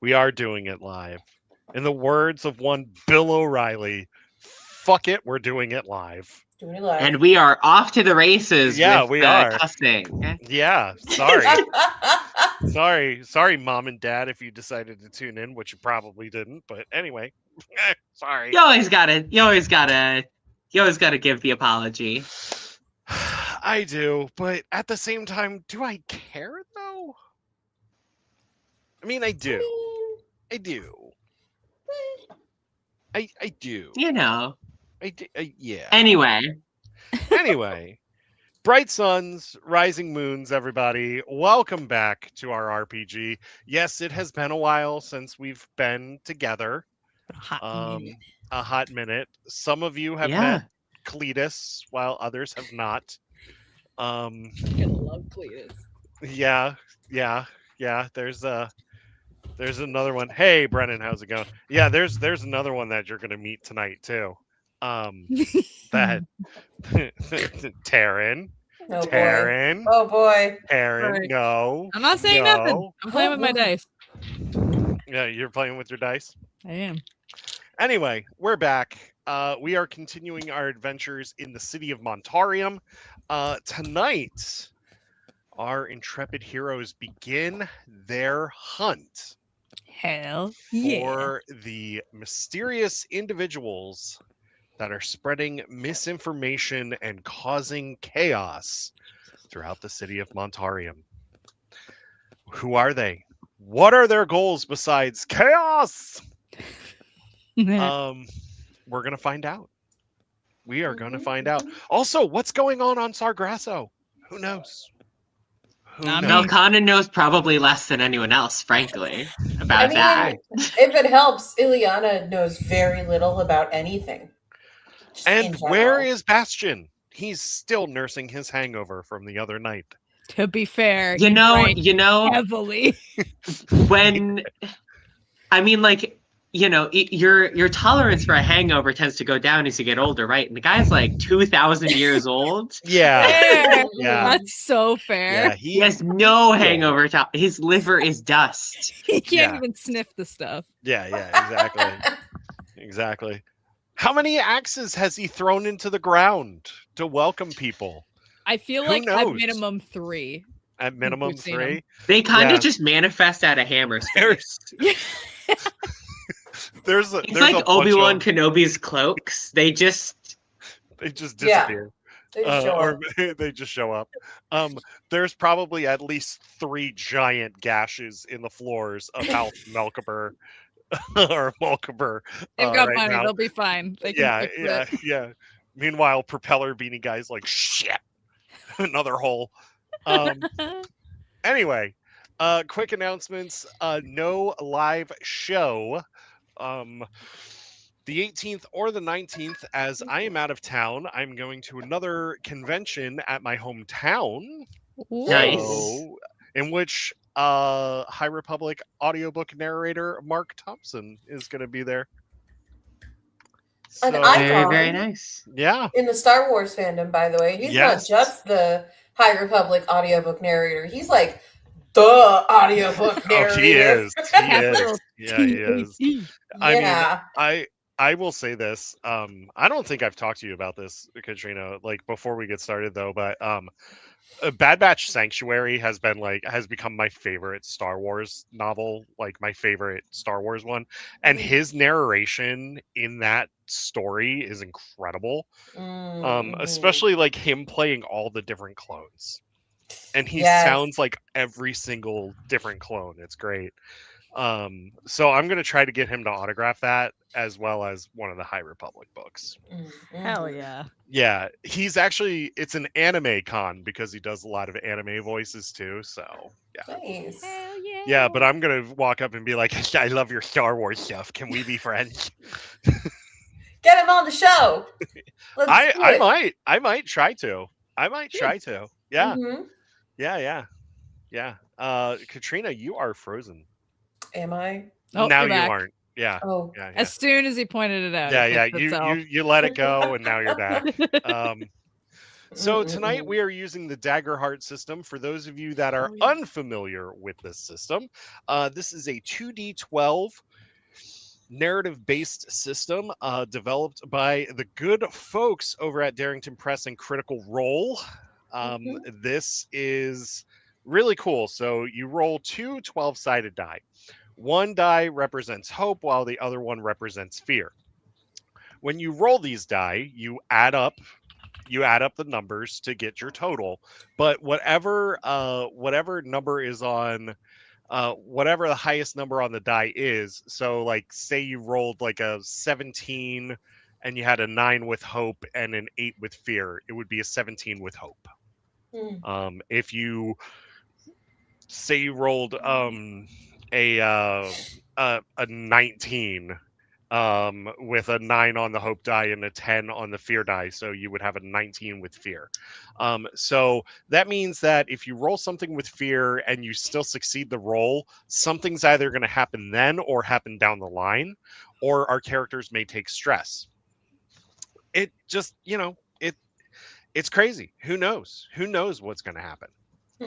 We are doing it live. In the words of one Bill O'Reilly, fuck it, we're doing it live. Doing it live. And we are off to the races Yeah, with we the are. cussing. Yeah, sorry, mom and dad, if you decided to tune in, which you probably didn't. But anyway, sorry. You always gotta give the apology. I do, but at the same time, do I care though? I mean, I do. I do. I do. You know. Yeah. Anyway, Bright suns, rising moons, everybody. Welcome back to our RPG. Yes, it has been a while since we've been together. A hot minute. Some of you have met Cletus, while others have not. I'm gonna love Cletus. Yeah. There's another one. Hey, Brennan, how's it going? Yeah, there's another one that you're gonna meet tonight too. That Taryn. Oh Taryn. boy. Oh boy. Taryn. Right. No. I'm not saying nothing. I'm playing with my dice. Yeah, you're playing with your dice. I am. Anyway, we're back. We are continuing our adventures in the city of Montarium. Tonight, our intrepid heroes begin their hunt Hell yeah. for the mysterious individuals that are spreading misinformation and causing chaos throughout the city of Montarium. Who are they? What are their goals besides chaos? We're gonna find out. We are gonna find out. Also, what's going on Sargasso? Who knows? Melkana knows probably less than anyone else, frankly, about that. If it helps, Ileana knows very little about anything. And where is Bastion? He's still nursing his hangover from the other night. To be fair, you know, heavily. When, I mean, like, you know, your tolerance for a hangover tends to go down as you get older, right? And the guy's like 2,000 years old. Yeah. That's so fair. Yeah, he has no hangover. His liver is dust. He can't even sniff the stuff. Yeah, exactly. Exactly. How many axes has he thrown into the ground to welcome people? I feel like at minimum 3. At minimum 3? They kind of just manifest out of hammer space. There's like Obi-Wan Kenobi's cloaks. They just disappear. They just show up. Or they just show up. There's probably at least 3 giant gashes in the floors of House Melkaber or Malkaber. They've got money. They'll be fine. They can fix it. Yeah. Meanwhile, Propeller Beanie Guy's like, shit, another hole. Anyway, quick announcements. No live show. The 18th or the 19th, as I am out of town, I'm going to another convention at my hometown. Nice. So, in which High Republic audiobook narrator Mark Thompson is going to be there. An icon. Very, very nice. Yeah. In the Star Wars fandom, by the way. He's not just the High Republic audiobook narrator. He's like the audiobook narrator. Oh, he is. Yeah, he is. I mean, I will say this. I don't think I've talked to you about this, Katrina, like before we get started though, but Bad Batch Sanctuary has become my favorite Star Wars novel, like my favorite Star Wars one. And his narration in that story is incredible. Especially like him playing all the different clones. And he sounds like every single different clone. It's great. So I'm gonna try to get him to autograph that as well as one of the High Republic books. Hell yeah. Yeah, it's an anime con because he does a lot of anime voices too, so yeah. Nice. Hell yeah. Yeah, but I'm gonna walk up and be like, I love your Star Wars stuff. Can we be friends? Get him on the show. I might try to. Yeah. Mm-hmm. Yeah. Katrina, you are frozen. Am I? Oh, now you aren't. Yeah. Oh. Yeah. As soon as he pointed it out. Yeah. You let it go and now you're back. So tonight we are using the Dagger Heart system. For those of you that are unfamiliar with this system, this is a 2d12 narrative-based system developed by the good folks over at Darrington Press and Critical Role. This is really cool. So you roll two 12-sided die. One die represents hope, while the other one represents fear. When you roll these die, you add up the numbers to get your total. But whatever number is on whatever the highest number on the die is. So like say you rolled like a 17 and you had a 9 with hope and an 8 with fear, it would be a 17 with hope. If you say you rolled a 19 with a 9 on the hope die and a 10 on the fear die, so you would have a 19 with fear. So that means that if you roll something with fear and you still succeed the roll, something's either going to happen then or happen down the line, or our characters may take stress. It just, it's crazy. Who knows what's going to happen.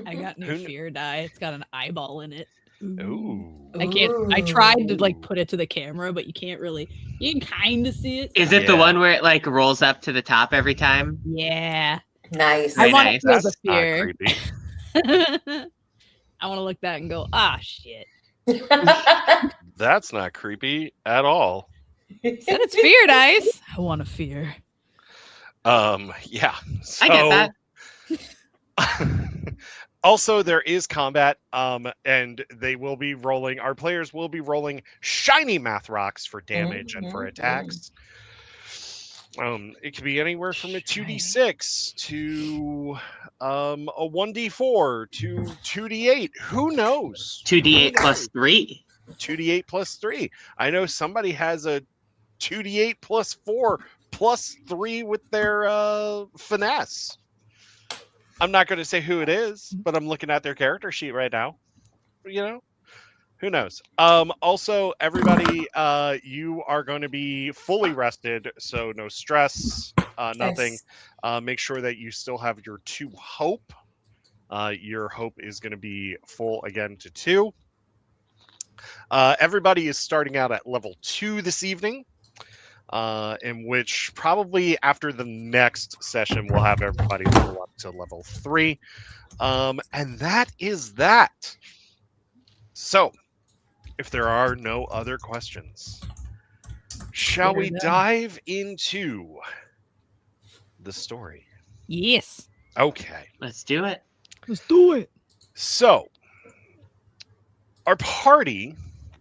I got new fear die. It's got an eyeball in it. Ooh. I tried to like put it to the camera, but you can't really. You can kind of see it. Is it the one where it like rolls up to the top every time? Yeah. Nice. I want to feel That's the fear. not creepy. I want to look that and go, ah, shit. That's not creepy at all. Said it's fear dice. I want to fear. Yeah. So, I get that. also, there is combat, and they will be rolling. Our players will be rolling shiny math rocks for damage and for attacks. It could be anywhere from a 2d6 to a 1d4 to 2d8. Who knows? 2d8 plus 3. 2d8 plus 3. I know somebody has a 2d8 plus 4 plus 3 with their finesse. I'm not going to say who it is, but I'm looking at their character sheet right now. Who knows? Also, everybody, you are going to be fully rested, so no stress, nothing. Make sure that you still have your 2 hope. Your hope is going to be full again to 2. Everybody is starting out at level 2 this evening. In which probably after the next session we'll have everybody level up to level 3, and that is that. So if there are no other questions, shall we dive into the story? Yes. Okay, let's do it. So our party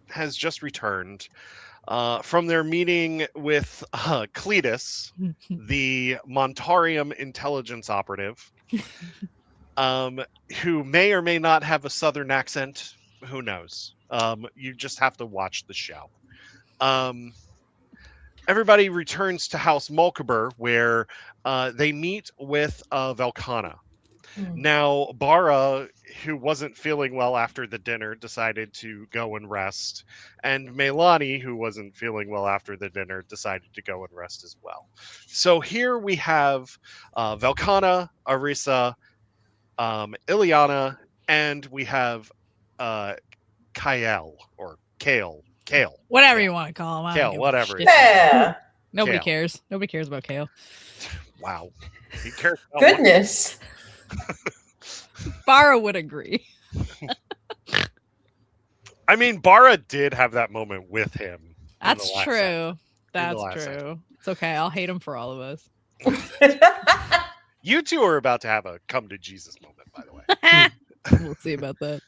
has just returned from their meeting with Cletus, the Montarium intelligence operative, who may or may not have a southern accent. Who knows? You just have to watch the show. Everybody returns to House Malkaber, where they meet with Velkana. Now, Bara, who wasn't feeling well after the dinner, decided to go and rest. And Melani, who wasn't feeling well after the dinner, decided to go and rest as well. So here we have Velkana, Arisa, Ileana, and we have Kael, or Kale. Whatever you want to call him. Kale, whatever. Yeah. Nobody cares. Nobody cares about Kale. Wow. He cares about Goodness. Bara would agree. I mean, Bara did have that moment with him. That's true. That's true. It's okay. I'll hate him for all of us. You two are about to have a come to Jesus moment, by the way. We'll see about that.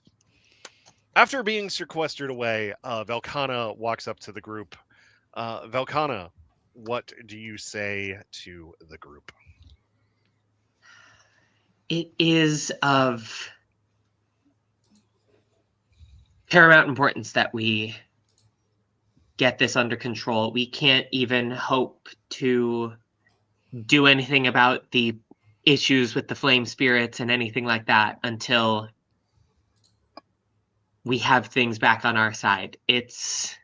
After being sequestered away, Velkana walks up to the group. Velkana, what do you say to the group? It is of paramount importance that we get this under control. We can't even hope to do anything about the issues with the flame spirits and anything like that until we have things back on our side. It's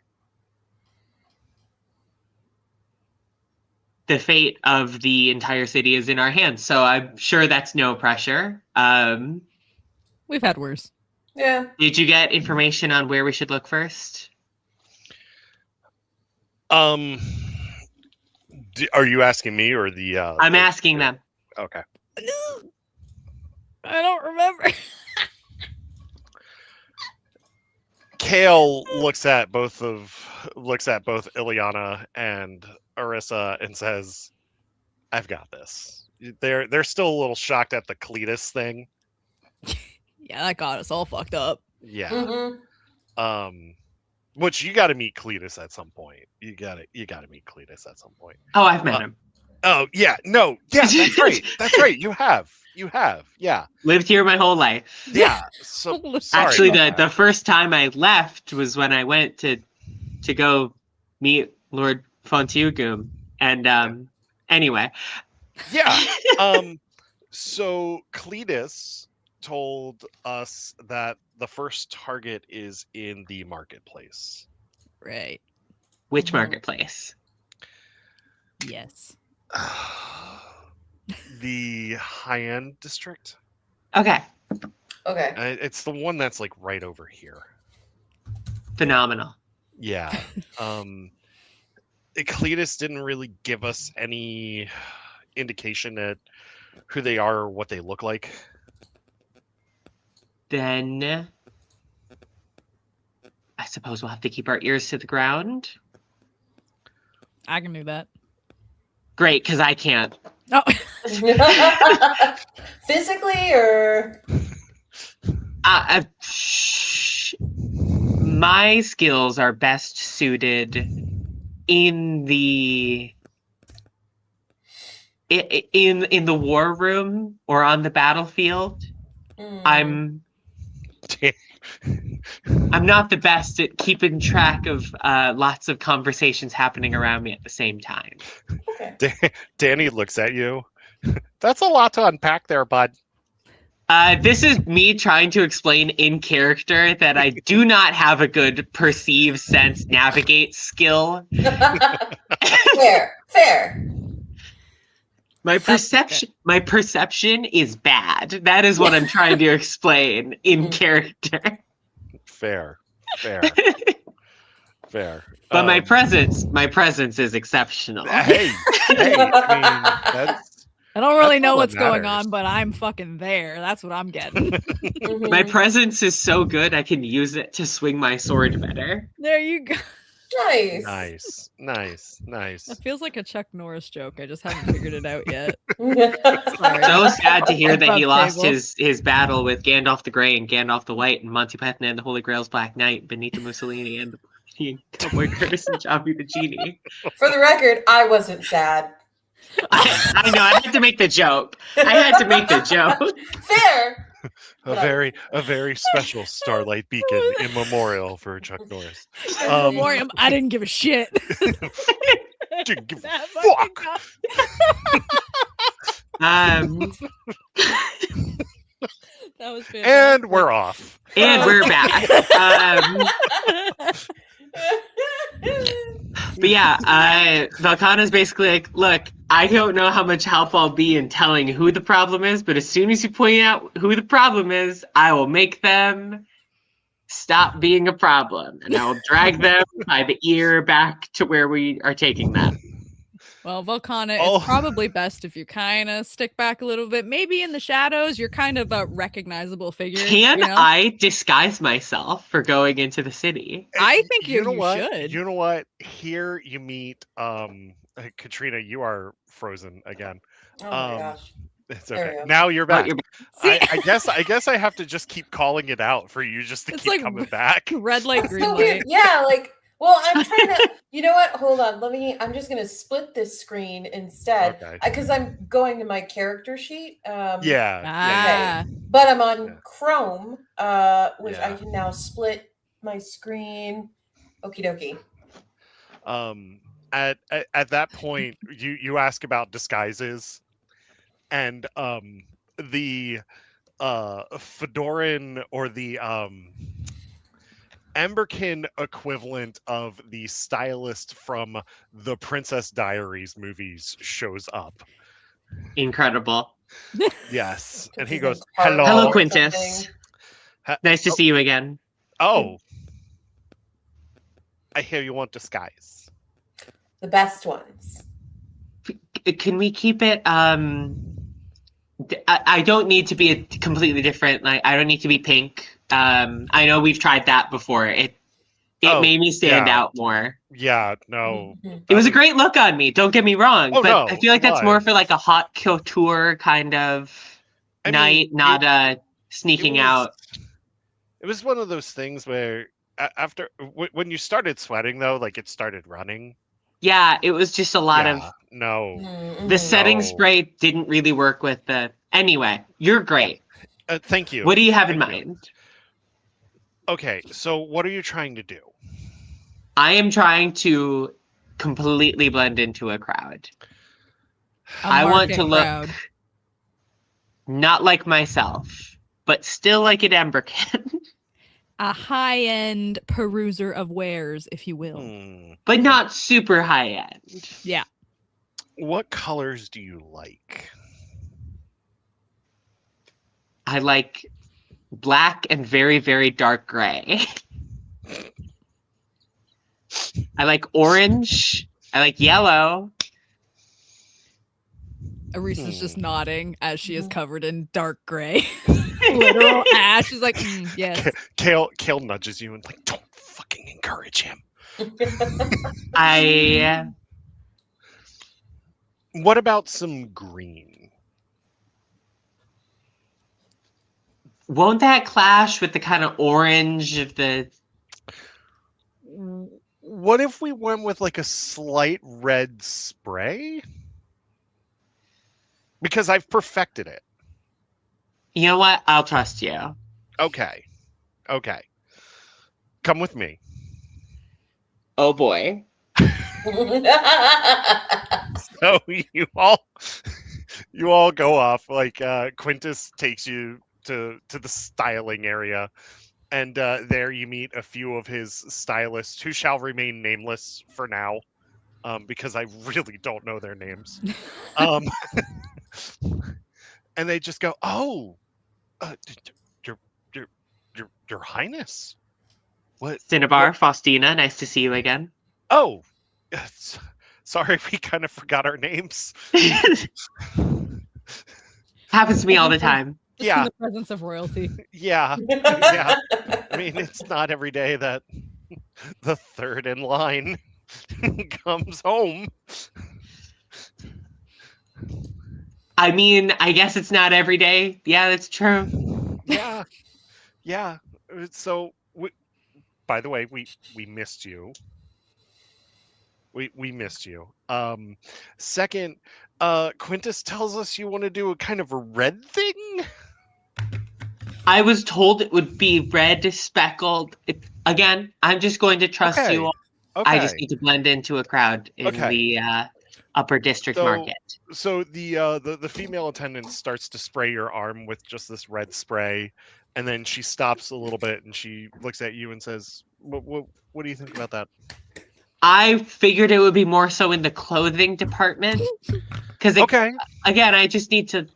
the fate of the entire city is in our hands. So I'm sure that's no pressure. We've had worse. Yeah. Did you get information on where we should look first? Are you asking me or the? I'm asking them. Okay. I don't remember. Kale looks at both Ileana and Arissa and says, "I've got this." They're still a little shocked at the Cletus thing. Yeah, that got us all fucked up. Yeah. Mm-hmm. Which you got to meet Cletus at some point. You got to meet Cletus at some point. Oh, I've met him. Oh yeah, no, yeah, that's right. That's right. You have, yeah. Lived here my whole life. Yeah. So sorry actually, about the that. first time I left was when I went to go meet Lord Fontiugum. And anyway. Yeah. So Cletus told us that the first target is in the marketplace. Right. Which marketplace? Yes. The high-end district. Okay. It's the one that's like right over here. Phenomenal. Yeah. Cletus didn't really give us any indication at who they are or what they look like. Then I suppose we'll have to keep our ears to the ground. I can do that. Great, because I can't. Oh. Physically or? My skills are best suited in the war room or on the battlefield. I'm not the best at keeping track of lots of conversations happening around me at the same time. Okay. Danny looks at you. That's a lot to unpack there, bud. This is me trying to explain in character that I do not have a good perceive, sense, navigate skill. Fair. My perception is bad. That is what I'm trying to explain in character. Fair. But my presence is exceptional. Hey, I mean, I don't really know what's going on, but I'm fucking there. That's what I'm getting. My presence is so good, I can use it to swing my sword better. There you go. Nice. That feels like a Chuck Norris joke. I just haven't figured it out yet. Sorry. So sad to hear that he lost his battle with Gandalf the Grey and Gandalf the White and Monty Python and the Holy Grail's Black Knight, Benito Mussolini and the Cowboy Curtis and Javi the Genie. For the record, I wasn't sad. I know, I had to make the joke. Fair. A very special starlight beacon in memorial for Chuck Norris. Memoriam, I didn't give a shit. Didn't give a fuck. That was fantastic. And we're off. And we're back. But yeah, Valkana's basically like, look, I don't know how much help I'll be in telling who the problem is, but as soon as you point out who the problem is, I will make them stop being a problem, and I'll drag them by the ear back to where we are taking them. Well, Valkana, it's probably best if you kind of stick back a little bit. Maybe in the shadows, you're kind of a recognizable figure. Can I disguise myself for going into the city? I think you should. You know what? Here you meet Katrina. You are frozen again. Oh my gosh. It's okay. Now you're back. See? I guess I have to just keep calling it out for you just to keep coming back. Red light, green light. Yeah, well, I'm trying to. You know what? Hold on. I'm just gonna split this screen instead, because I'm going to my character sheet. Yeah. But I'm on Chrome, which I can now split my screen. Okie dokie. At that point, you ask about disguises, and the Fadoran or the Emberkin equivalent of the stylist from the Princess Diaries movies shows up. Incredible. Yes. And he He's goes, in hello. Hello, or Quintus. something. Nice to see you again. Oh. I hear you want disguise. The best ones. Can we keep it? I don't need to be a completely different. Like, I don't need to be pink. I know we've tried that before. It made me stand out more. Yeah, no. It was a great look on me. Don't get me wrong, but no, I feel like that's more for like a hot couture kind of night, not a sneaking out. It was one of those things where after when you started sweating, though, like it started running. Yeah, it was just a lot of the setting spray didn't really work with the. Anyway, you're great. Thank you. What do you have in mind? Okay, so what are you trying to do? I am trying to completely blend into a crowd. I want to look not like myself, but still like an Emberkin. A high-end peruser of wares, if you will. But not super high-end. Yeah. What colors do you like? I like black and very, very dark gray. I like orange. I like yellow. Arisa's just nodding as she is covered in dark gray. Literal ash. She's like, yes. Kale nudges you and like, don't fucking encourage him. What about some green? Won't that clash with the kind of orange of the... What if we went with like a slight red spray? Because I've perfected it. You know what? I'll trust you. Okay. Come with me. Oh boy. So you all go off. Like Quintus takes you to the styling area, and there you meet a few of his stylists who shall remain nameless for now, because I really don't know their names. And they just go, "Oh, your Highness, what? Cinnabar, Faustina, nice to see you again. Oh, sorry, we kind of forgot our names." Happens to me all the time. Just in the presence of royalty. Yeah. I mean, it's not every day that the third in line comes home. I mean, I guess it's not every day. Yeah, that's true. Yeah. So, by the way, we missed you. We missed you. Second, Quintus tells us you want to do a kind of a red thing. I was told it would be red speckled. Again, I'm just going to trust you all. I just need to blend into a crowd in the upper district market. So the female attendant starts to spray your arm with just this red spray, and then she stops a little bit and she looks at you and says, "What do you think about that?" I figured it would be more so in the clothing department, because again, I just need to,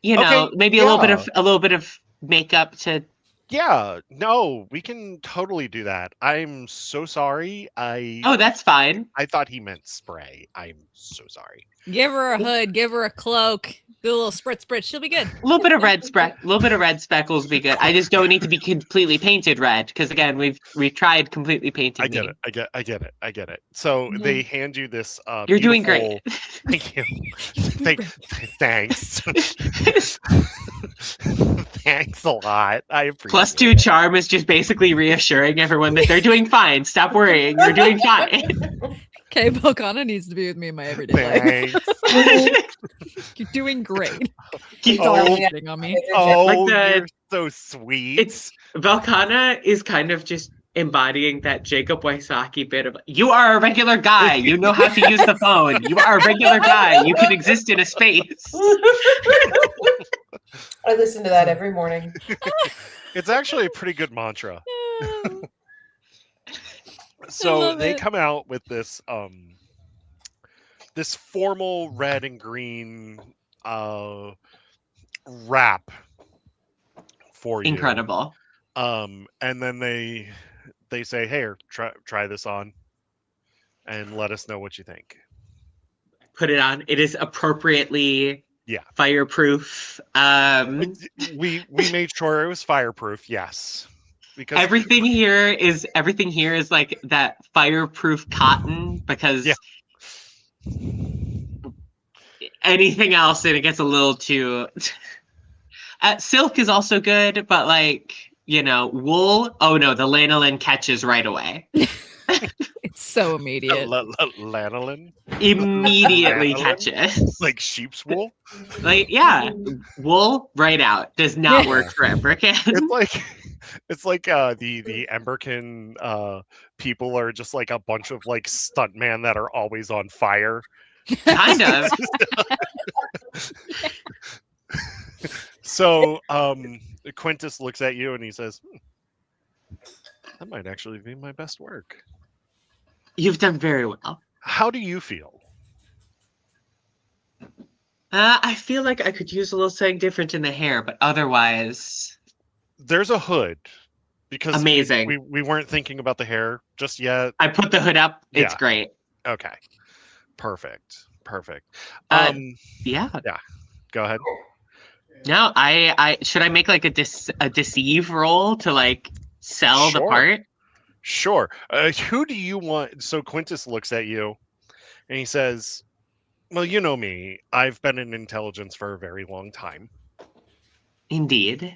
maybe a little bit of makeup to. Yeah, no, we can totally do that. I'm so sorry. Oh, that's fine. I thought he meant spray. I'm so sorry. Give her a hood. Give her a cloak. Do a little spritz. She'll be good. A little bit of red speckles will be good. I just don't need to be completely painted red, because again, we've tried completely painting. I get it. So they hand you this. You're doing great. Thank you. Thanks. Thanks a lot. I appreciate it. +2 charm is just basically reassuring everyone that they're doing fine. Stop worrying. You're doing fine. Okay, Volcana needs to be with me in my everyday life. You're doing great. Keep shitting on me. You're so sweet. Volcana is kind of just embodying that Jacob Wysocki bit of, you are a regular guy. You know how to use the phone. You are a regular guy. You can exist in a space. I listen to that every morning. It's actually a pretty good mantra. So they come out with this this formal red and green wrap for you. Incredible. And then they say, "Hey, try this on and let us know what you think." Put it on. It is appropriately fireproof. We made sure it was fireproof, yes. Because everything here is like that fireproof cotton, because anything else and it gets a little too silk is also good, but like, wool, oh no, the lanolin catches right away. It's so immediate. Lanolin? Immediately catches. Like sheep's wool? Like, wool right out. Does not work for Emberkin. It's like the Emberkin people are just like a bunch of like stuntmen that are always on fire. Kind of. So Quintus looks at you and he says, that might actually be my best work. You've done very well. How do you feel? I feel like I could use a little something different in the hair, but otherwise... There's a hood. Because amazing. We weren't thinking about the hair just yet. I put the hood up. It's great. Okay. Perfect. Yeah. Go ahead. No, I should I make like a deceive roll to like sell the part? Sure. Who do you want? So Quintus looks at you and he says, well, you know me. I've been in intelligence for a very long time. Indeed.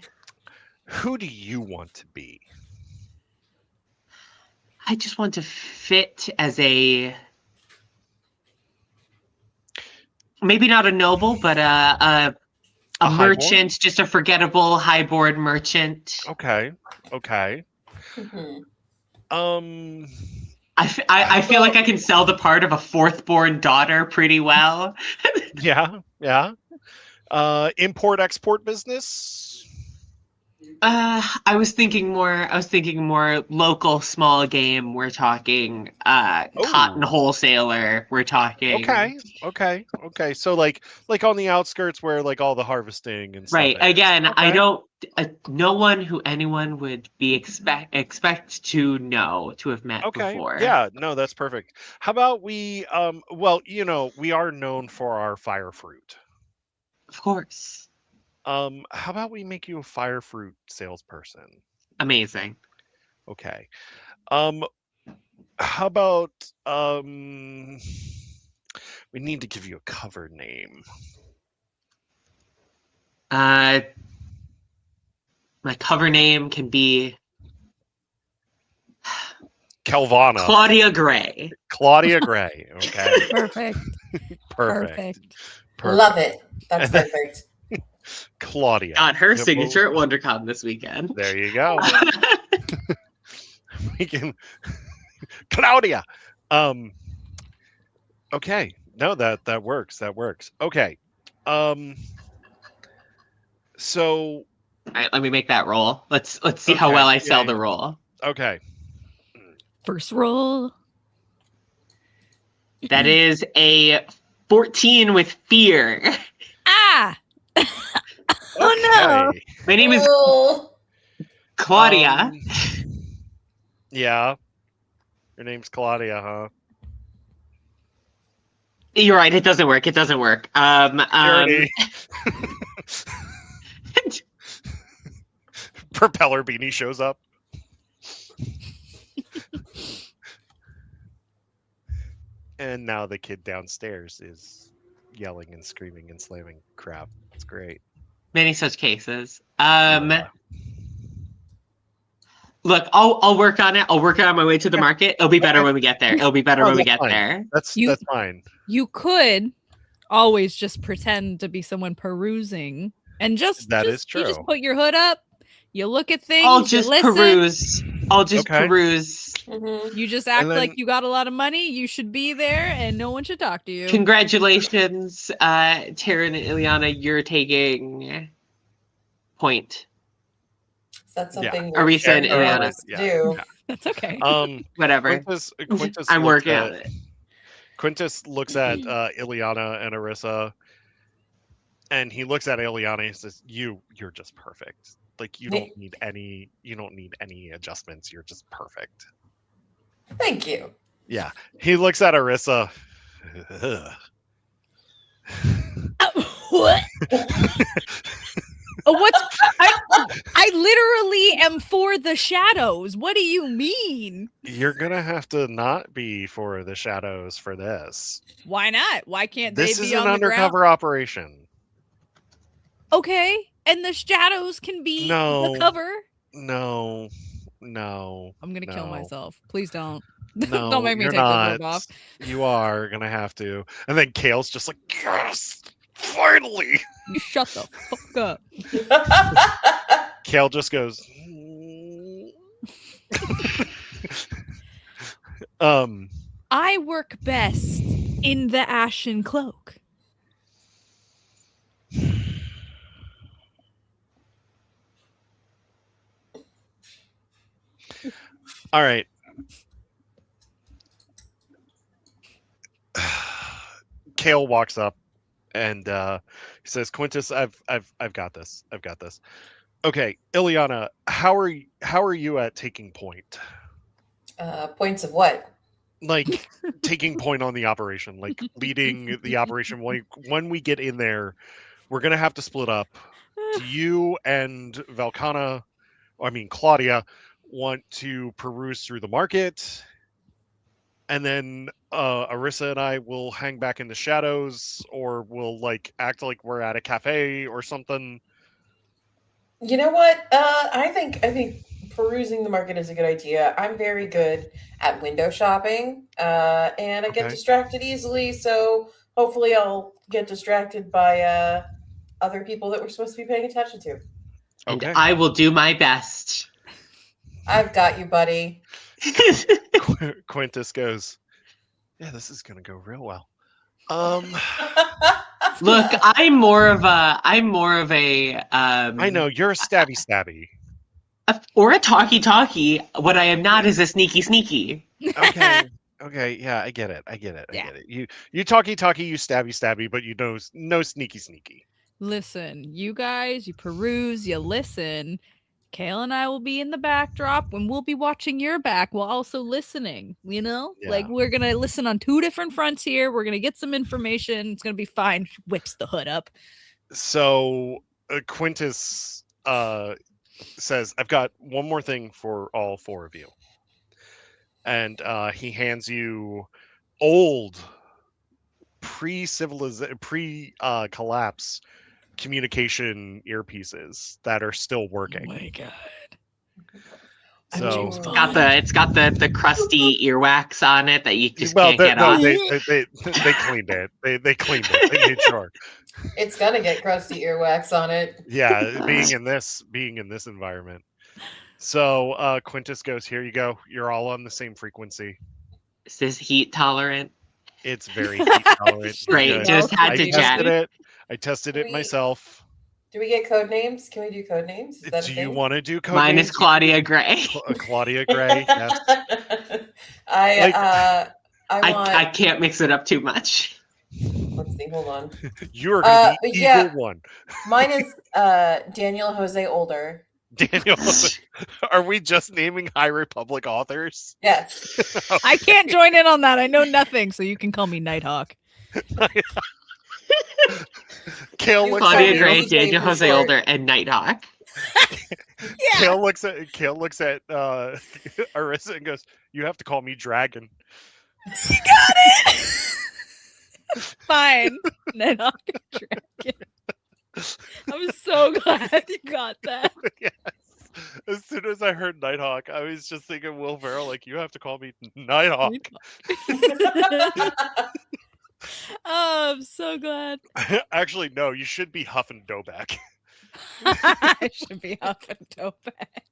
Who do you want to be? I just want to fit as a... maybe not a noble, but a merchant, just a forgettable highborn merchant. Okay. Mm-hmm. I feel like I can sell the part of a fourth-born daughter pretty well. Yeah. Import-export business? I was thinking more local small game. We're talking cotton wholesaler. We're talking Okay. So like on the outskirts where like all the harvesting and stuff. Right. Again, I don't. No one who anyone would be expect to know to have met before. Yeah. No, that's perfect. How about we? Well, we are known for our fire fruit. Of course. How about we make you a fire fruit salesperson? Amazing. Okay. How about we need to give you a cover name. My cover name can be Calvana. Claudia Gray. Claudia Gray. Okay. Perfect. Love it. That's perfect. Claudia. Got her signature at WonderCon this weekend. There you go. We can Claudia. Okay. No, that works. Okay. So all right, let me make that roll. Let's see how well I sell the roll. Okay. First roll. That is a 14 with fear. Ah! Oh no! My name is Claudia. Yeah. Your name's Claudia, huh? You're right. It doesn't work. Propeller beanie shows up. And now the kid downstairs is yelling and screaming and slamming crap. It's great. Many such cases. Look, I'll work on it. I'll work on my way to the market. It'll be better when we get there. That's fine. You could always just pretend to be someone perusing and just true. You just put your hood up. You look at things. I'll just peruse. Peruse. Mm-hmm. You just act like you got a lot of money. You should be there, and no one should talk to you. Congratulations, Taryn and Ileana. You're taking point. Is that something Arisa and Ileana do? That's okay. Whatever. Quintus I'm working on it. Quintus looks at Ileana and Arissa, and he looks at Ileana and says, you're just perfect. Like you don't need any adjustments. You're just perfect. Thank you. Yeah. He looks at Arissa. What? I literally am for the shadows. What do you mean? You're gonna have to not be for the shadows for this. Why not? Why can't they be on the ground? This is an undercover operation. Okay, and the shadows can be the cover. No. I'm gonna kill myself. Please don't. No, don't make me you're take not. the robe off. You are gonna have to. And then Kale's just like, yes, finally. You shut the fuck up. Kale just goes. I work best in the ashen cloak. All right. Kale walks up and he says, "Quintus, I've got this. I've got this." Okay, Ileana, how are you at taking point? Points of what? Like taking point on the operation, like leading the operation. When we get in there, we're gonna have to split up. Do you and Claudia, want to peruse through the market? And then Arissa and I will hang back in the shadows, or we'll like act like we're at a cafe or something. You know what? I think perusing the market is a good idea. I'm very good at window shopping, and I get distracted easily. So hopefully, I'll get distracted by other people that we're supposed to be paying attention to. And I will do my best. I've got you, buddy. Quintus goes, yeah, this is gonna go real well. Look, I'm more of a I know you're a stabby or a talkie. What I am not is a sneaky. Okay, yeah, I get it. I get it. You talkie, you stabby, but you know no sneaky. Listen, you guys, you peruse, you listen. Kale and I will be in the backdrop and we'll be watching your back while also listening, you know? Yeah. Like we're going to listen on two different fronts here. We're going to get some information. It's going to be fine. She whips the hood up. So Quintus says, I've got one more thing for all four of you. And he hands you old pre-collapse communication earpieces that are still working. Oh my god! So it's got the crusty earwax on it that you just can't get off. They cleaned it. They cleaned it. They made sure. It's gonna get crusty earwax on it. Yeah, being in this environment. So Quintus goes, here you go. You're all on the same frequency. Is this heat tolerant? It's very heat tolerant. Great, just had to check. I tested it myself. Do we get code names? Can we do code names? Is that do you want to do code Mine names? Is Claudia Gray. Claudia Gray, yes. I can't mix it up too much. Let's see, hold on. You are going to be equal one. Mine is Daniel Jose Older. Daniel, are we just naming High Republic authors? Yes. Okay. I can't join in on that. I know nothing, so you can call me Nighthawk. Claudia Gray, Daniel Jose Older, and Nighthawk. Yeah. Kale looks at Arissa and goes, "You have to call me Dragon." You got it. Fine, Nighthawk Dragon. I'm so glad you got that. Yes. As soon as I heard Nighthawk, I was just thinking Will Ferrell, like, you have to call me Nighthawk. Oh, I'm so glad. Actually, no, you should be Huff and Doback. I should be Huff and Doback.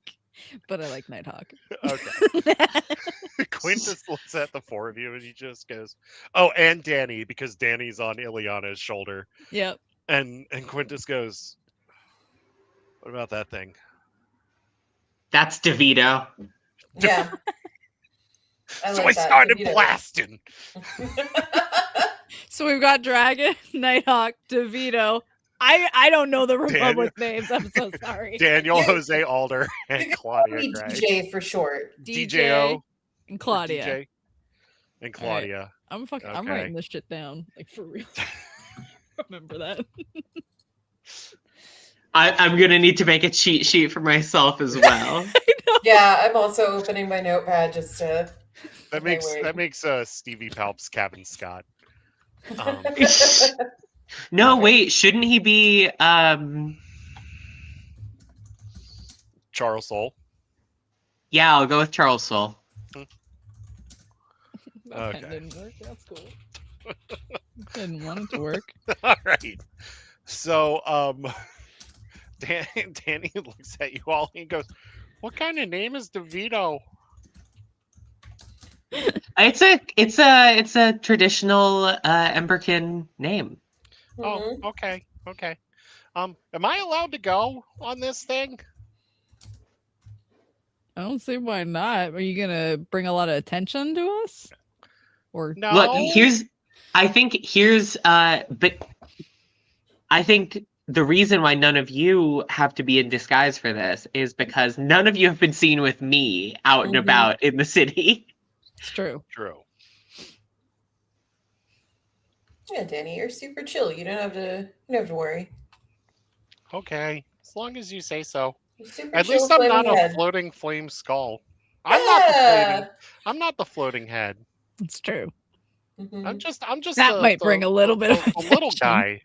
But I like Nighthawk. Okay. Quintus looks at the four of you and he just goes, oh, and Danny, because Danny's on Ileana's shoulder. Yep. And Quintus goes, what about that thing? That's DeVito. Yeah. I started blasting. So we've got Dragon, Nighthawk, DeVito. I don't know the Republic names. I'm so sorry. Daniel, Jose Alder, and Claudia Gray. DJ for short. DJO and Claudia. DJ and Claudia. Right. I'm writing this shit down, like, for real. Remember that. I'm gonna need to make a cheat sheet for myself as well. Yeah, I'm also opening my notepad just to. That makes Stevie Palp's Cabin Scott. No, wait, shouldn't he be Charles Soule? Yeah, I'll go with Charles Soule. That pen didn't work. That's cool. Didn't want it to work. All right. So, Danny looks at you all and goes, "What kind of name is DeVito?" It's a traditional Emberkin name. Oh, okay. Am I allowed to go on this thing? I don't see why not. Are you gonna bring a lot of attention to us? Or no? Look, I think the reason why none of you have to be in disguise for this is because none of you have been seen with me out and about in the city. It's true. True. Yeah, Danny, you're super chill. You don't have to worry. Okay, as long as you say so. Super At chill, least I'm not head. a floating flame skull. Yeah. I'm not the floating head. It's true. I'm just that might bring a little bit of a little guy.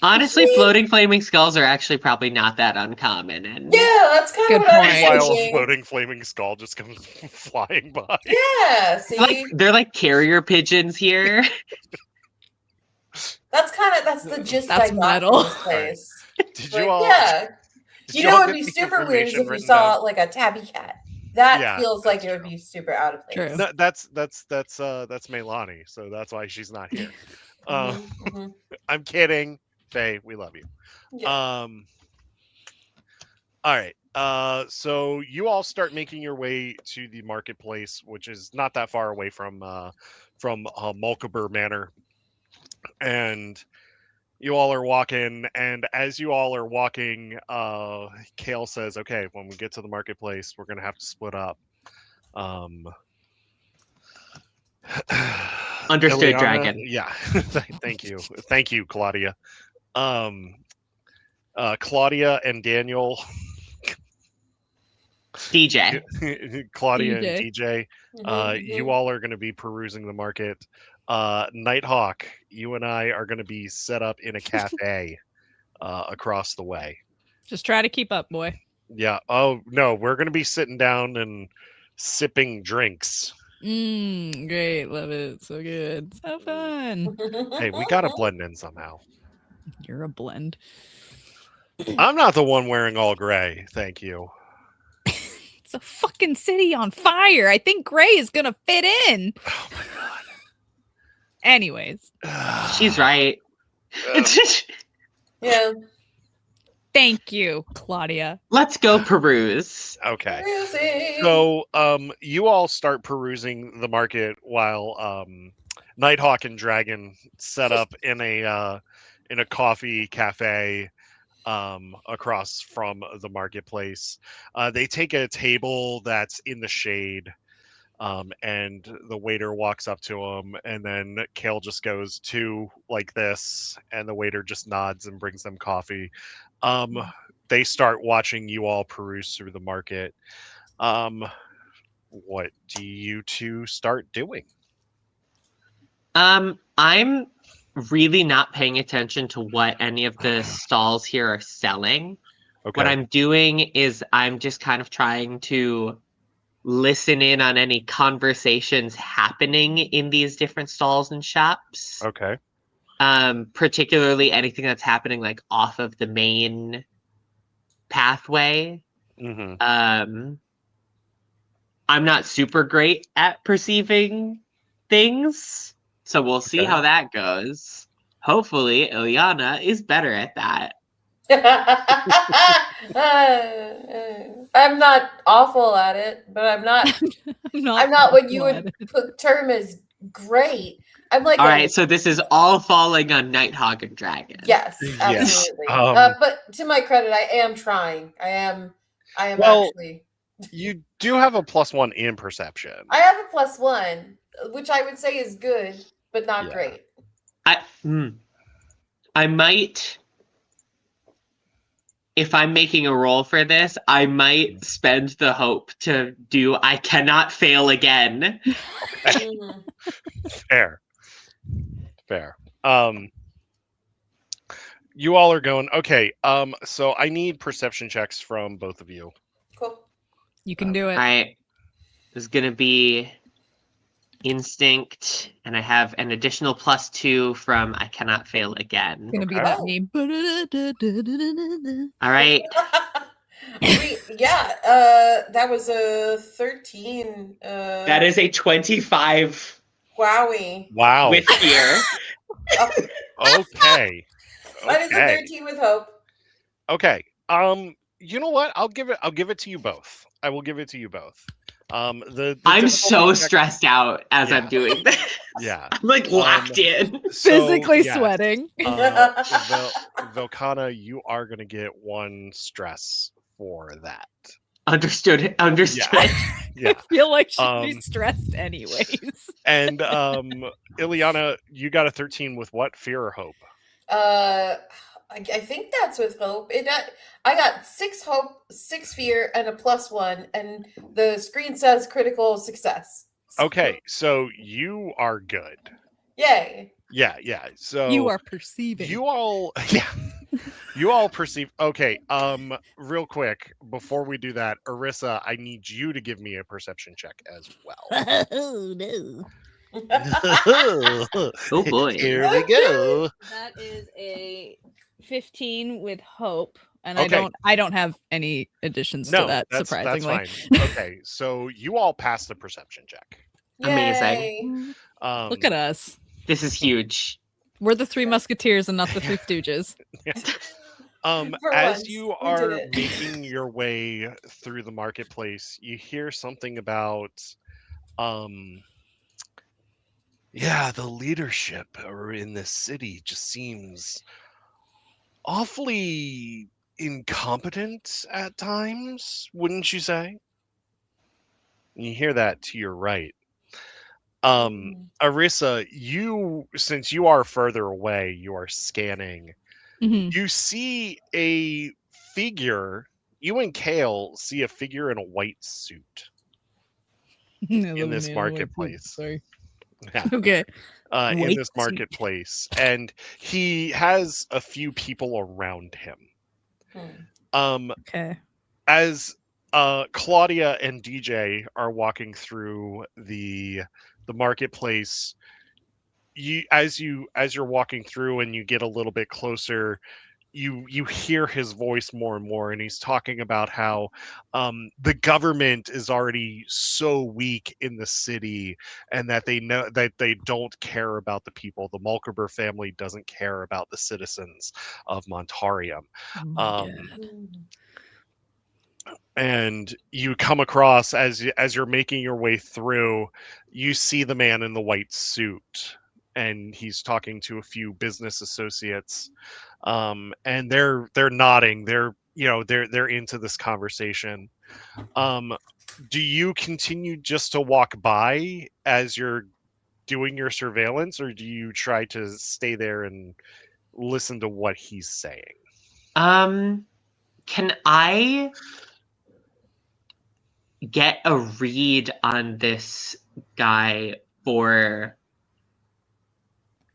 Honestly, floating flaming skulls are actually probably not that uncommon. And yeah, that's kind of what I was while thinking. a floating flaming skull just comes flying by. Yeah, see, they're like carrier pigeons here. that's the gist That's I got metal. from this place. Did Like, you all? Yeah, Did you know, all it'd be get the super weird is if information you written saw down? like a tabby cat. That Yeah, feels like that's it would be super out of place. True. No, that's Melani, so that's why she's not here. I'm kidding, Faye. We love you. Yeah. All right. So you all start making your way to the marketplace, which is not that far away from Mulcaber Manor, and you all are walking. And as you all are walking, Kale says, "Okay, when we get to the marketplace, we're gonna have to split up." Understood, Ileana, Dragon. Yeah. Thank you, Claudia. Claudia and Daniel. DJ. Claudia and DJ. You all are going to be perusing the market. Nighthawk, you and I are going to be set up in a cafe across the way. Just try to keep up, boy. Yeah. Oh, no, we're going to be sitting down and sipping drinks. Great. Love it. So good. So fun. Hey, we got to blend in somehow. You're a blend. I'm not the one wearing all gray. Thank you. It's a fucking city on fire. I think gray is going to fit in. Oh, my God. Anyways. She's right. Yeah. Thank you, Claudia. Let's go peruse. Okay. Perusing. So you all start perusing the market while Nighthawk and Dragon set up in a coffee cafe across from the marketplace. They take a table that's in the shade, and the waiter walks up to them, and then Kale just goes to like this, and the waiter just nods and brings them coffee. They start watching you all peruse through the market. What do you two start doing? I'm really not paying attention to what any of the stalls here are selling. Okay. What I'm doing is I'm just kind of trying to listen in on any conversations happening in these different stalls and shops. Okay. Particularly anything that's happening like off of the main pathway. I'm not super great at perceiving things, so we'll see how that goes. Hopefully, Ileana is better at that. I'm not awful at it, but I'm not what you would term as great. I'm like all right, so this is all falling on Nighthawk and Dragon. Yes, absolutely. But to my credit, I am trying. I am actually. You do have a +1 in perception. I have a +1, which I would say is good, but not great. I might, if I'm making a roll for this, I might spend the hope to do I cannot fail again. Okay. Fair. You all are going, okay, so I need perception checks from both of you. Cool. You can do it. All right. There's going to be instinct, and I have an additional +2 from I cannot fail again. It's going to be that meme. All right. That was a 13. That is a 25. Wowie. Wow. With fear. Okay. That is a 13 with hope. Okay. You know what? I'll give it to you both. I will give it to you both. I'm so stressed out as I'm doing this. Yeah. I'm like locked in. Physically sweating. Velcana, you are gonna get 1 stress for that. Understood. Yeah. I feel like she'd be stressed anyways. And Ileana, you got a 13 with what? Fear or hope? I think that's with hope. I got 6 hope, 6 fear, and a +1, and the screen says critical success. Okay, so you are good. Yay. Yeah. So you are perceiving. You all perceive. Okay, real quick before we do that, Arissa, I need you to give me a perception check as well. Oh no. Oh boy. Here we go. That is a 15 with hope, and I don't have any additions to that. Surprisingly, that's fine. Okay, so you all passed the perception check. Amazing. Look at us. This is huge. We're the 3 Musketeers and not the 3 Stooges. As you are making your way through the marketplace, you hear something about the leadership in this city just seems awfully incompetent at times, wouldn't you say? And you hear that to your right. Arissa, since you are further away, you are scanning. Mm-hmm. You see a figure. You and Kale see a figure in a white suit in this marketplace. Sorry. Yeah. Okay. In this marketplace, and he has a few people around him. Okay. As Claudia and DJ are walking through the marketplace, as you're walking through and you get a little bit closer, you hear his voice more and more, and he's talking about how the government is already so weak in the city, and that they know that they don't care about the people. The Mulcaber family doesn't care about the citizens of Montarium. And you come across, as you're making your way through, you see the man in the white suit, and he's talking to a few business associates, and they're nodding. They're into this conversation. Do you continue just to walk by as you're doing your surveillance, or do you try to stay there and listen to what he's saying? Can I get a read on this guy for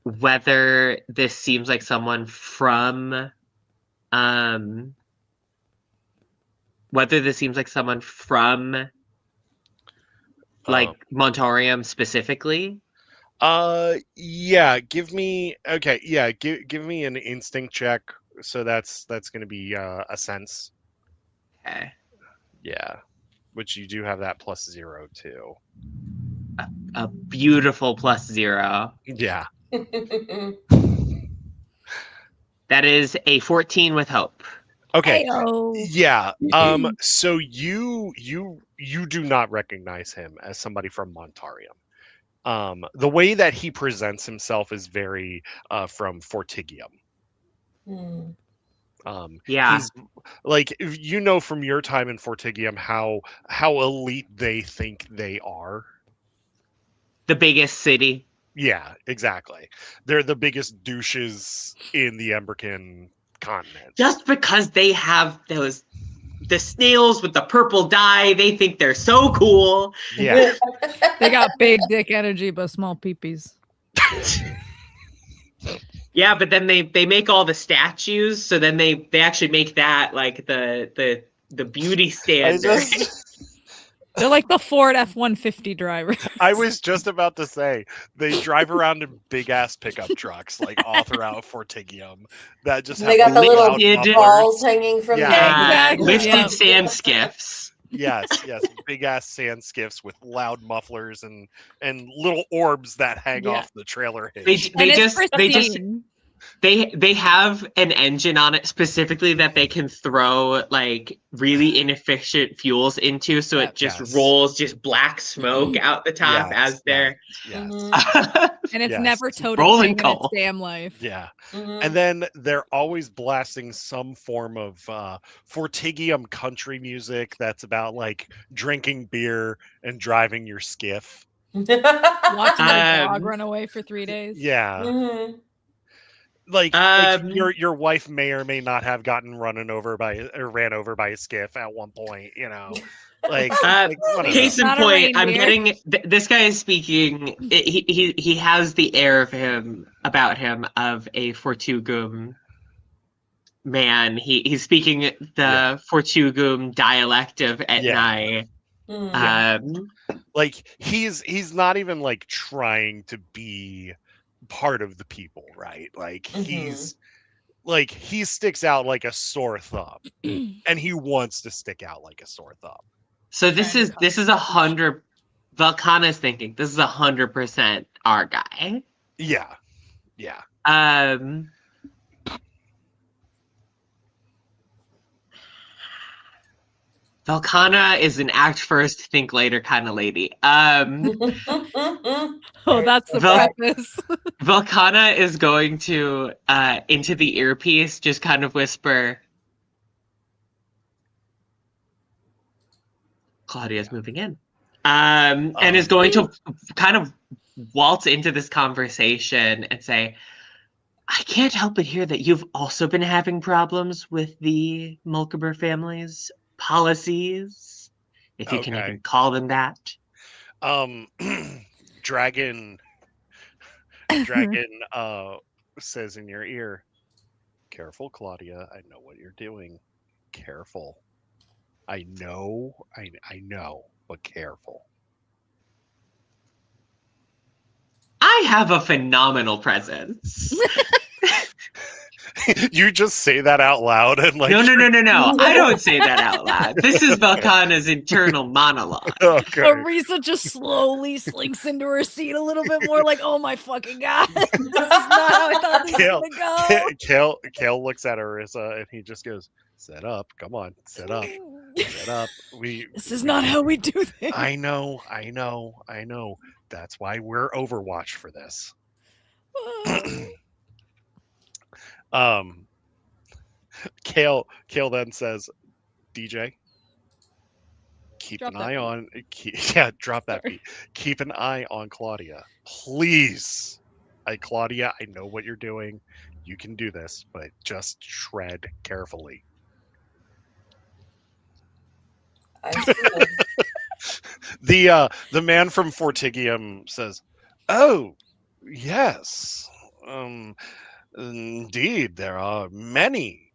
whether this seems like someone from Montarium specifically? Give me give me an instinct check. So that's going to be a sense. Okay. Yeah, which you do have that +0 too. A beautiful +0. Yeah. That is a 14 with hope. Okay. Ayo. Yeah. So you do not recognize him as somebody from Montarium. The way that he presents himself is very from Fortigium. Yeah. He's like, you know, from your time in Fortigium how elite they think they are. The biggest city. Yeah, exactly. They're the biggest douches in the Emberkin continent. Just because they have the snails with the purple dye, they think they're so cool. Yeah. They got big dick energy, but small peepees. Yeah, but then they make all the statues, so then they actually make that like the beauty standard. They're like the Ford F-150 driver. I was just about to say they drive around in big ass pickup trucks like all throughout Fortigium that just They have got the little lifted balls hanging from them. Exactly, lifted yeah. sand skiffs. Yes, big ass sand skiffs with loud mufflers and little orbs that hang Yeah. off the trailer They hitch. they have an engine on it specifically that they can throw like really inefficient fuels into, so it just rolls just black smoke out the top as they're and it's never towed a rolling king in its coal. damn life. Yeah. And then they're always blasting some form of Fortigium country music that's about like drinking beer and driving your skiff. Watching your dog run away for 3 days. Yeah. Like your wife may or may not have gotten ran over by a skiff at one point, you know. Like case in point, I'm getting this guy is speaking. He has the air of him about him of a Fortugum man. He's speaking the Fortugum dialect of Etnai. Like he's not even like trying to be part of the people, right? Like he sticks out like a sore thumb, and he wants to stick out like a sore thumb. So this is 100. Volcana's thinking this is 100% our guy. Yeah. Volcana is an act first, think later kind of lady. That's the preface. Volcana is going to into the earpiece just kind of whisper, Claudia's moving in. And is going to kind of waltz into this conversation and say, I can't help but hear that you've also been having problems with the Mulcaber family's policies, if you can even call them that. Dragon says in your ear, careful, Claudia, I know what you're doing. Careful. I know, but careful. I have a phenomenal presence. You just say that out loud and like No. I don't say that out loud. This is Volcana's internal monologue. Okay. Arisa just slowly slinks into her seat a little bit more, like, oh my fucking god, this is not how I thought this was gonna go. Kale looks at Arisa and he just goes, set up, come on, set up. This is not how we do things. I know. That's why we're Overwatch for this. Kale then says, DJ, drop that beat. Keep an eye on Claudia, please. Claudia, I know what you're doing. You can do this, but just tread carefully. The man from Fortigium says, "Oh, yes. Indeed, there are many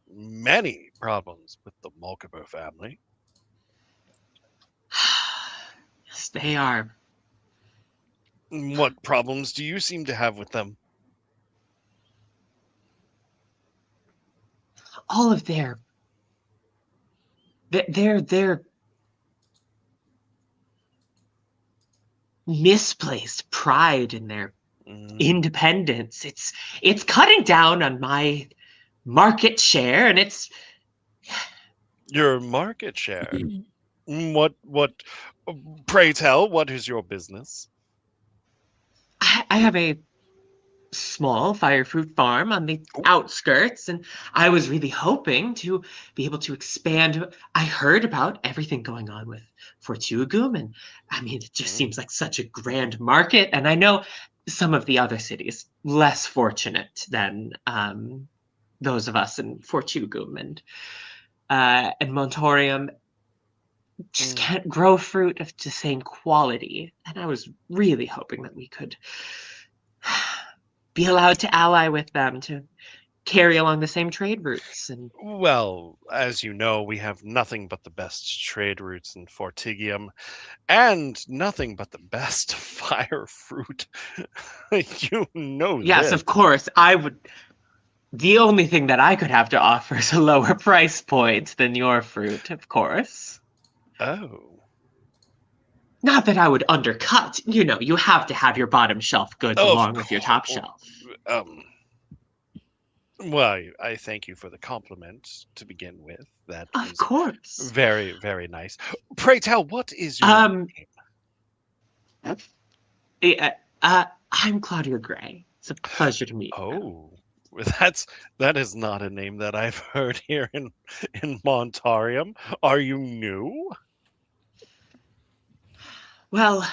problems with the Mulcaber family." Yes, they are. What problems do you seem to have with them? All of their misplaced pride in their independence. It's cutting down on my market share, and it's your market share. What? Pray tell, what is your business? I have a small fire fruit farm on the outskirts, and I was really hoping to be able to expand. I heard about everything going on with Fortugum, and I mean, it just seems like such a grand market. And I know some of the other cities less fortunate than those of us in Fortugum and Montorium just can't grow fruit of the same quality. And I was really hoping that we could be allowed to ally with them to carry along the same trade routes. And well, as you know, we have nothing but the best trade routes in Fortigium, and nothing but the best fire fruit. You know yes, this. of course, I would. The only thing that I could have to offer is a lower price point than your fruit, of course. Oh. Not that I would undercut. You know, you have to have your bottom shelf goods along with your top shelf. Well, I thank you for the compliment to begin with. That of course. Very, very nice. Pray tell, what is your name? I'm Claudia Gray. It's a pleasure to meet you. Oh, that is not a name that I've heard here in Montarium. Are you new? Well,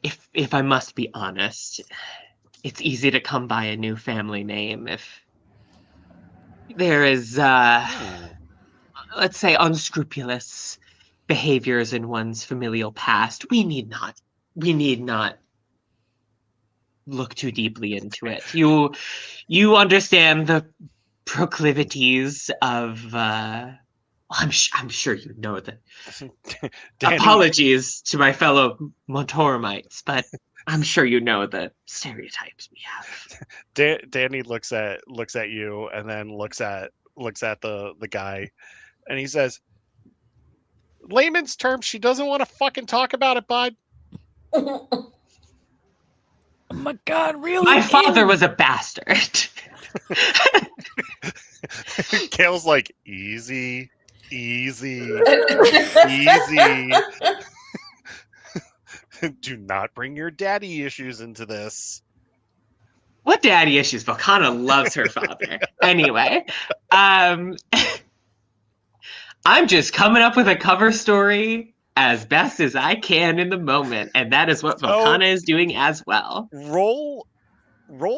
if I must be honest, it's easy to come by a new family name if there is, let's say, unscrupulous behaviors in one's familial past. We need not look too deeply into it. You understand the proclivities of. I'm sure you know that. Apologies to my fellow Montoramites, but I'm sure you know the stereotypes we have. Danny looks at you and then looks at the guy, and he says, "Layman's terms, she doesn't want to fucking talk about it, bud." Oh my god, really? My father was a bastard. Kale's like, easy. Do not bring your daddy issues into this. What daddy issues? Volcana loves her father. Anyway, I'm just coming up with a cover story as best as I can in the moment, and that is what Volcana is doing as well. Roll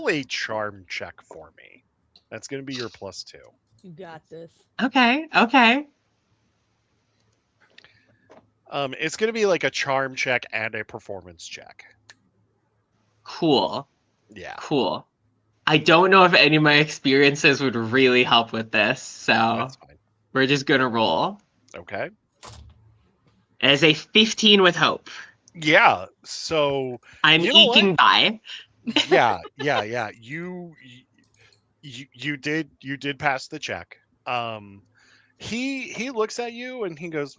a charm check for me. That's going to be your +2. You got this. Okay. It's going to be like a charm check and a performance check. Cool. Yeah. Cool. I don't know if any of my experiences would really help with this, so that's fine. We're just going to roll. Okay. As a 15 with hope. Yeah. So I'm eking by. Yeah. You did pass the check. He looks at you and he goes,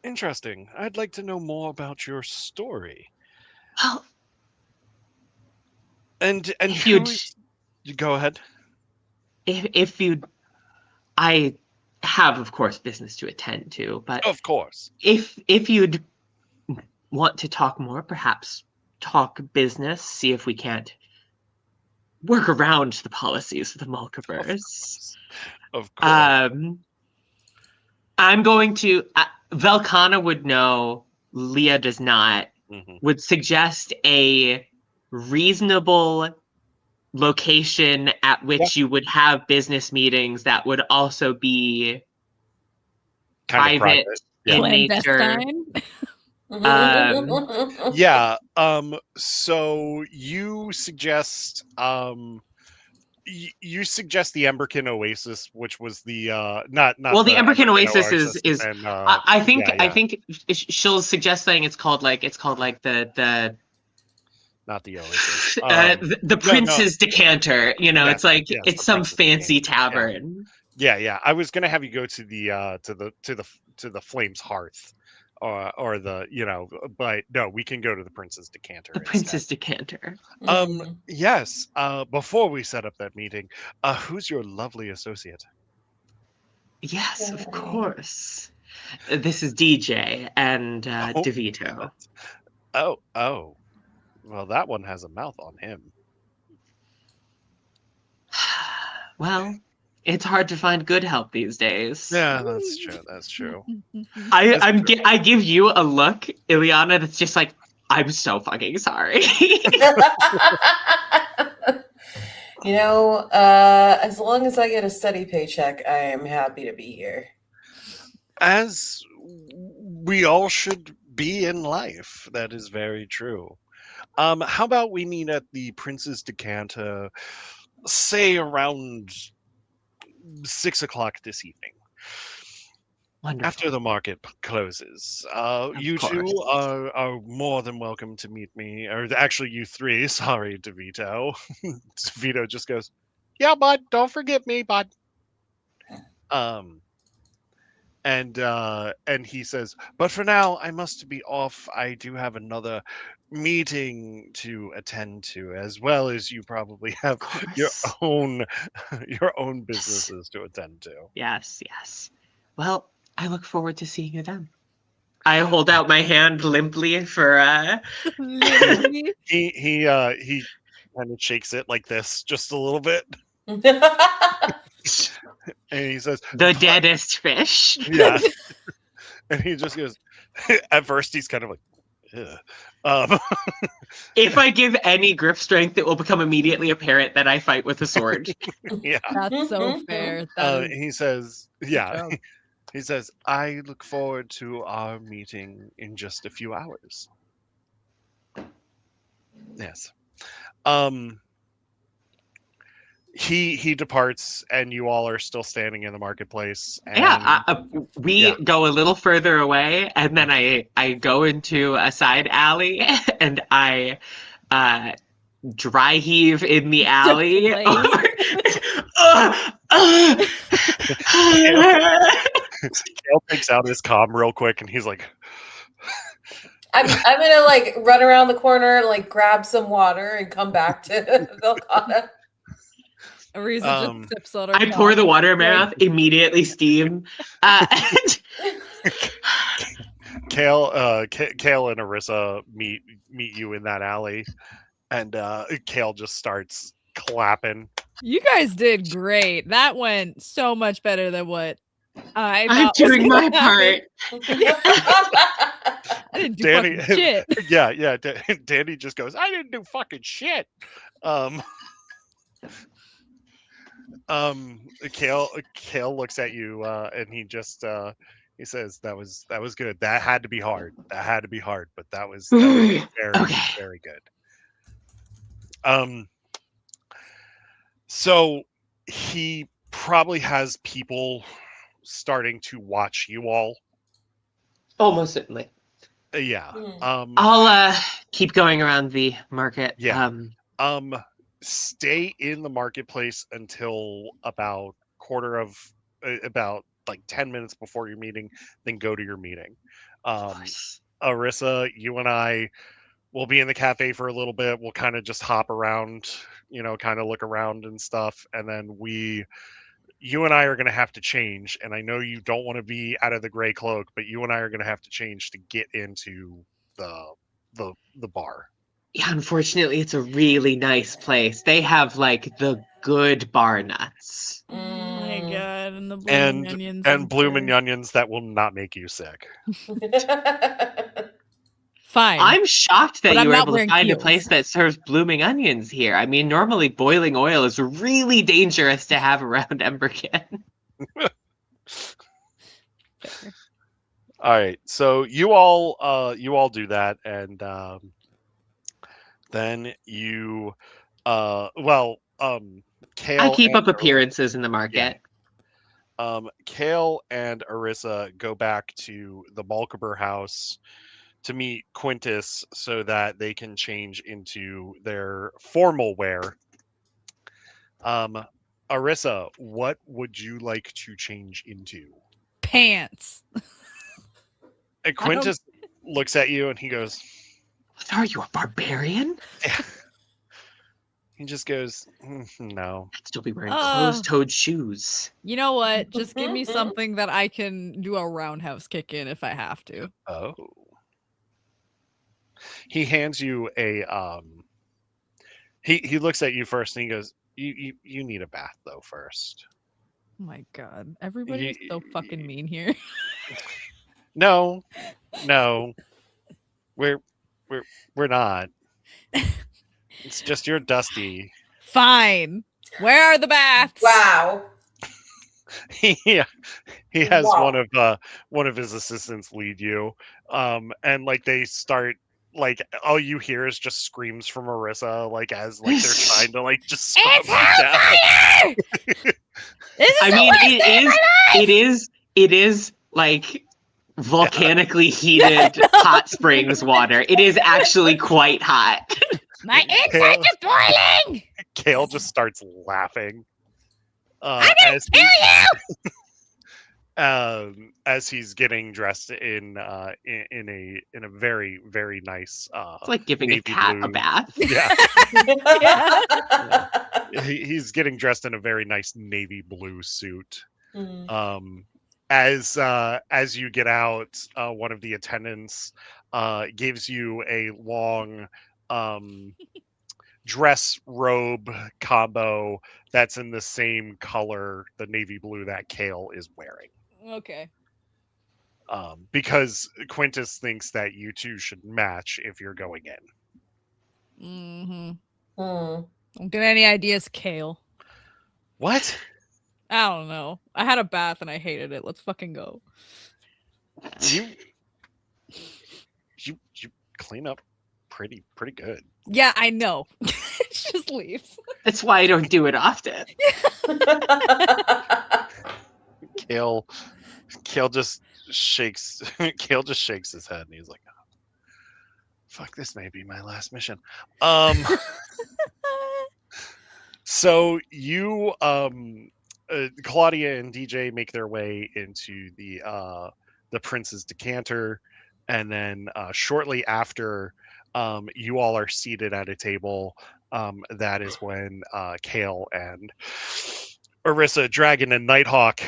interesting. I'd like to know more about your story. Well, and you go ahead. If you, I have, of course, business to attend to, but of course, if you'd want to talk more, perhaps talk business, see if we can't work around the policies of the Mulkivers. Of course. I'm going to. Velcana would know. Leah does not. Would suggest a reasonable location at which you would have business meetings that would also be private in nature. Yeah. So you suggest you suggest the Emberkin Oasis, which was the not well, the Emberkin Oasis is I think she'll suggest saying it's called like the not the Oasis. The Prince's Decanter, you know, it's like it's some fancy tavern. Yeah. I was gonna have you go to the Flames Hearth. or the but no, we can go to the Prince's Decanter. The Prince's Decanter. Yes. Before we set up that meeting, who's your lovely associate? Yes, of course. This is DJ and DeVito. Oh. Well, that one has a mouth on him. Well, it's hard to find good help these days. Yeah, that's true. That's true. I give you a look, Ileana, that's just like, I'm so fucking sorry. As long as I get a steady paycheck, I am happy to be here. As we all should be in life. That is very true. How about we meet at the Prince's Decanter, say around 6 o'clock this evening? Wonderful. After the market closes. You course. two are more than welcome to meet me. Or actually, you three. Sorry, DeVito. DeVito just goes, "Yeah, bud. Don't forget me, bud." And he says, "But for now, I must be off. I do have another meeting to attend to, as well as you probably have your own businesses to attend to." Yes. Well, I look forward to seeing you then. I hold out my hand limply for he kind of shakes it like this just a little bit. And he says, "The deadest fish." Yeah. And he just goes, at first he's kind of like, ugh. If I give any grip strength, it will become immediately apparent that I fight with a sword. Yeah. That's so fair. He says, yeah. He says, "I look forward to our meeting in just a few hours." Yes. He departs, and you all are still standing in the marketplace. And we go a little further away, and then I go into a side alley, and I dry heave in the alley. Kale takes out his comm real quick, and he's like, I'm gonna run around the corner and grab some water and come back to Vilcana. Just sips on I pour the water in my mouth, immediately steam. Kale and Arissa meet you in that alley, and Kale just starts clapping. You guys did great. That went so much better than what I'm doing my part. I didn't do fucking shit. Yeah. Danny just goes, "I didn't do fucking shit." Kale looks at you, and he just he says, "That was good. That had to be hard. But that was very very good." So he probably has people starting to watch you all. Almost certainly. Yeah. I'll keep going around the market. Yeah. Stay in the marketplace until about 10 minutes before your meeting, then go to your meeting. Arissa, you and I will be in the cafe for a little bit. We'll kind of just hop around, kind of look around and stuff, and then you and I are going to have to change, and I know you don't want to be out of the gray cloak, but you and I are going to have to change to get into the bar. Yeah, unfortunately, it's a really nice place. They have the good bar nuts. Oh my god, and the blooming onions. And blooming onions that will not make you sick. Fine. I'm shocked that you were able to find a place that serves blooming onions here. I mean, normally boiling oil is really dangerous to have around Emberkin. All right, so you all do that, and then you Kale, I keep up appearances in the market. Yeah. Kale and Arissa go back to the Malkaber house to meet Quintus so that they can change into their formal wear. Arissa, what would you like to change into? Pants. Quintus looks at you and he goes, "What are you, a barbarian?" He just goes, no. I'd still be wearing closed-toed shoes. You know what? Just give me something that I can do a roundhouse kick in if I have to. Oh. He hands you a he looks at you first and he goes, you need a bath though first. Oh my god. Everybody is so fucking mean here. No. We're not. It's just you're dusty. Fine. Where are the baths? Wow. He has one of his assistants lead you. And like they start like all you hear is just screams from Marissa, like as like they're trying to like just stop it's hellfire! I mean, it is like volcanically heated hot springs water. It is actually quite hot. My insides are boiling. Kale just starts laughing. I'm gonna kill you! As he's getting dressed in a very, very nice it's like giving a cat a bath. Yeah. Yeah. He's getting dressed in a very nice navy blue suit. As you get out, one of the attendants gives you a long dress robe combo that's in the same color, the navy blue that Kale is wearing. Okay. Because Quintus thinks that you two should match if you're going in. Don't get any ideas, Kale. What? I don't know. I had a bath and I hated it. Let's fucking go. You clean up pretty good. Yeah, I know. It just leaves. That's why I don't do it often. Kale just shakes his head and he's like, oh, fuck, this may be my last mission. So you Claudia and DJ make their way into the Prince's Decanter, and then shortly after you all are seated at a table, that is when Kale and Orissa, Dragon, and Nighthawk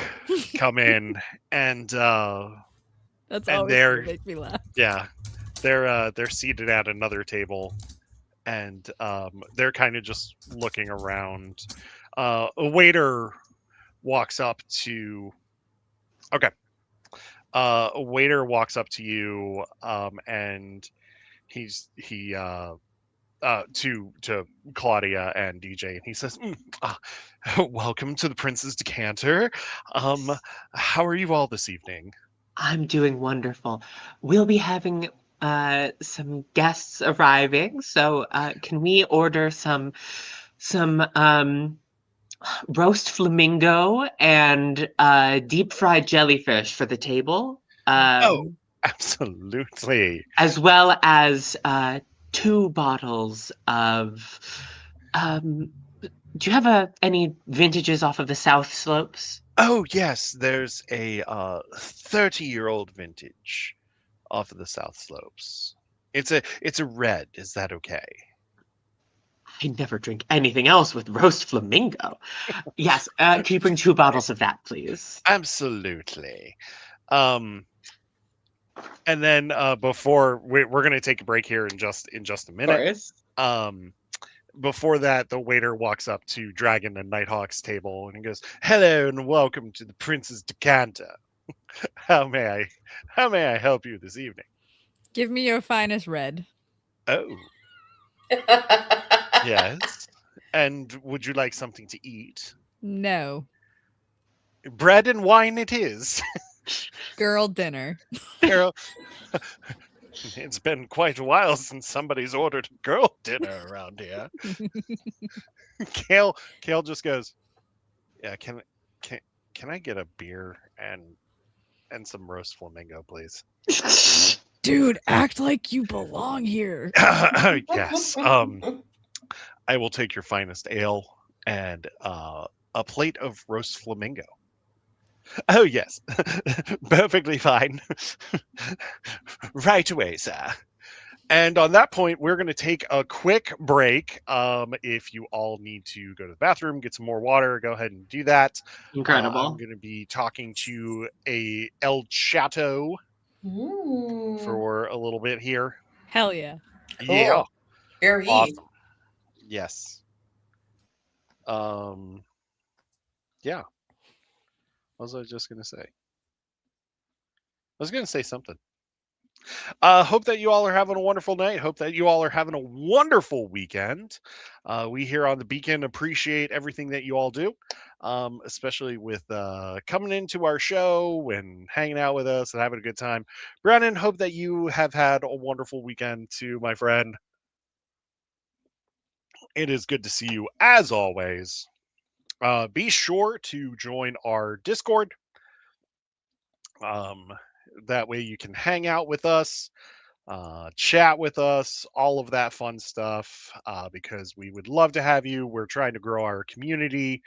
come in, and that's and always gonna make me laugh. Yeah, they're seated at another table, and they're kind of just looking around. A waiter walks up to. Okay. A waiter walks up to you, and to Claudia and DJ, and he says, welcome to the Prince's Decanter. How are you all this evening? I'm doing wonderful. We'll be having some guests arriving, so can we order some roast flamingo and deep fried jellyfish for the table? Oh, absolutely. As well as 2 bottles of do you have any vintages off of the South Slopes? Oh yes, there's a 30-year-old vintage off of the South Slopes. It's a red. Is that okay? I never drink anything else with roast flamingo. Yes, can you bring 2 bottles of that, please? Absolutely. And then before we're going to take a break here in just a minute. Before that, the waiter walks up to Dragon and Nighthawk's table and he goes, "Hello and welcome to the Prince's Decanter. How may I help you this evening?" Give me your finest red. Oh. Yes. And would you like something to eat? No. Bread and wine it is. Girl dinner. Girl. It's been quite a while since somebody's ordered a girl dinner around here. Kale just goes, "Yeah, can I get a beer and some roast flamingo, please?" Dude, act like you belong here. Yes. I will take your finest ale and a plate of roast flamingo. Oh, yes. Perfectly fine. Right away, sir. And on that point, we're going to take a quick break. If you all need to go to the bathroom, get some more water, go ahead and do that. I'm Incredible. going to be talking to a El Chato for a little bit here. Hell yeah. Yeah. Cool. Here he. Awesome. Yes. Yeah. What was I just going to say? I was going to say something. Hope that you all are having a wonderful night. Hope that you all are having a wonderful weekend. We here on the Beacon appreciate everything that you all do, especially with coming into our show and hanging out with us and having a good time. Brennan, hope that you have had a wonderful weekend too, my friend. It is good to see you as always. Be sure to join our Discord. Um, that way you can hang out with us, chat with us, all of that fun stuff, because we would love to have you. We're trying to grow our community.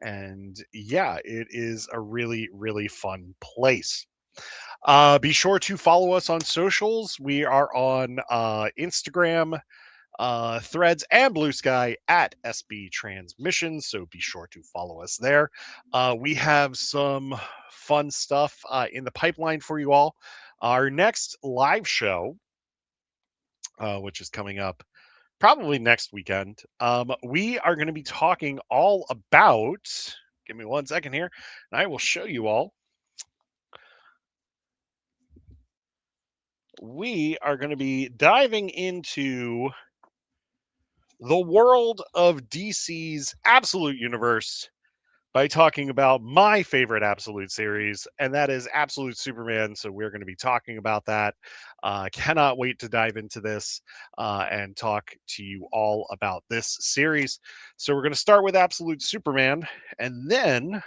And yeah, it is a really, really fun place. Be sure to follow us on socials. We are on Instagram, Threads, and Blue Sky at SB Transmissions. So be sure to follow us there. We have some fun stuff in the pipeline for you all. Our next live show, which is coming up probably next weekend, we are going to be talking all about. Give me 1 second here, and I will show you all. We are going to be diving into the world of DC's Absolute Universe by talking about my favorite Absolute series, and that is Absolute Superman. So we're going to be talking about that. Cannot wait to dive into this and talk to you all about this series. So we're going to start with Absolute Superman, and then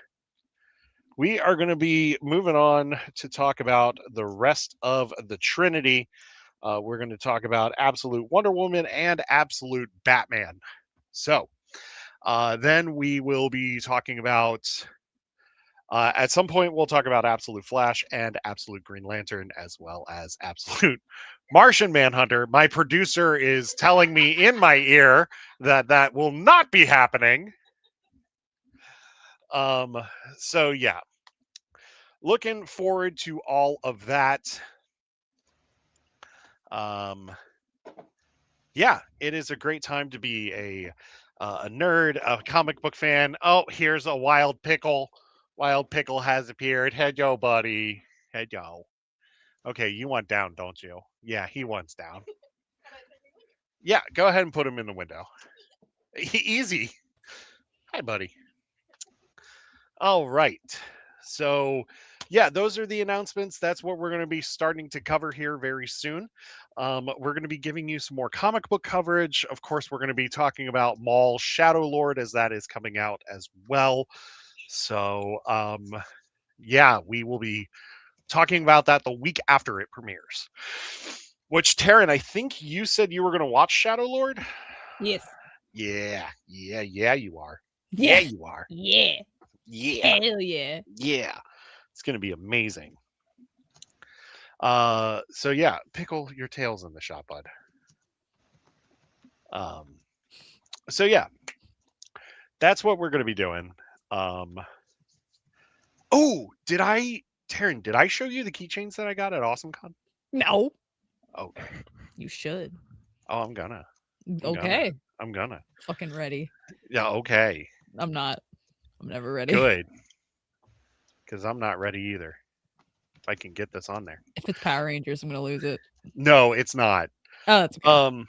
we are going to be moving on to talk about the rest of the Trinity. We're going to talk about Absolute Wonder Woman and Absolute Batman. So then we will be talking about, at some point, we'll talk about Absolute Flash and Absolute Green Lantern, as well as Absolute Martian Manhunter. My producer is telling me in my ear that that will not be happening. So yeah, looking forward to all of that. Yeah, it is a great time to be a nerd, a comic book fan. Oh, here's a Wild Pickle. Wild Pickle has appeared. Hey, yo, buddy. Hey, yo. Okay, you want down, don't you? Yeah, he wants down. Yeah, go ahead and put him in the window. Easy. Hi, buddy. All right. So, yeah, those are the announcements. That's what we're going to be starting to cover here very soon. We're going to be giving you some more comic book coverage. Of course, we're going to be talking about Maul Shadow Lord as that is coming out as well. So, yeah, we will be talking about that the week after it premieres. Which, Taryn, I think you said you were going to watch Shadow Lord? Yes. Yeah, you are. Yeah, you are. Yeah. Yeah. Hell yeah. Yeah. It's going to be amazing. So yeah, pickle your tails in the shot, bud. So yeah, that's what we're going to be doing. Oh, Taryn, did I show you the keychains that I got at AwesomeCon? No. Okay. You should. Oh, I'm gonna. Okay. I'm gonna. Fucking ready. Yeah, okay. I'm not. I'm never ready. Good. Because I'm not ready either. If I can get this on there. If it's Power Rangers, I'm gonna lose it. No, it's not. Oh, that's okay.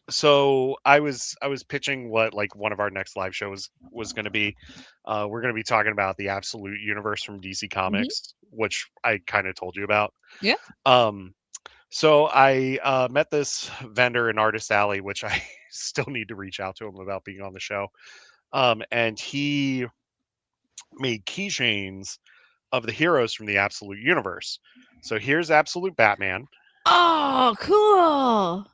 So I was pitching what like one of our next live shows was going to be. We're going to be talking about the Absolute Universe from DC Comics, which I kind of told you about. Yeah. So I met this vendor in Artist Alley, which I still need to reach out to him about being on the show. And he made keychains of the heroes from the Absolute Universe. So here's Absolute Batman. Oh, cool.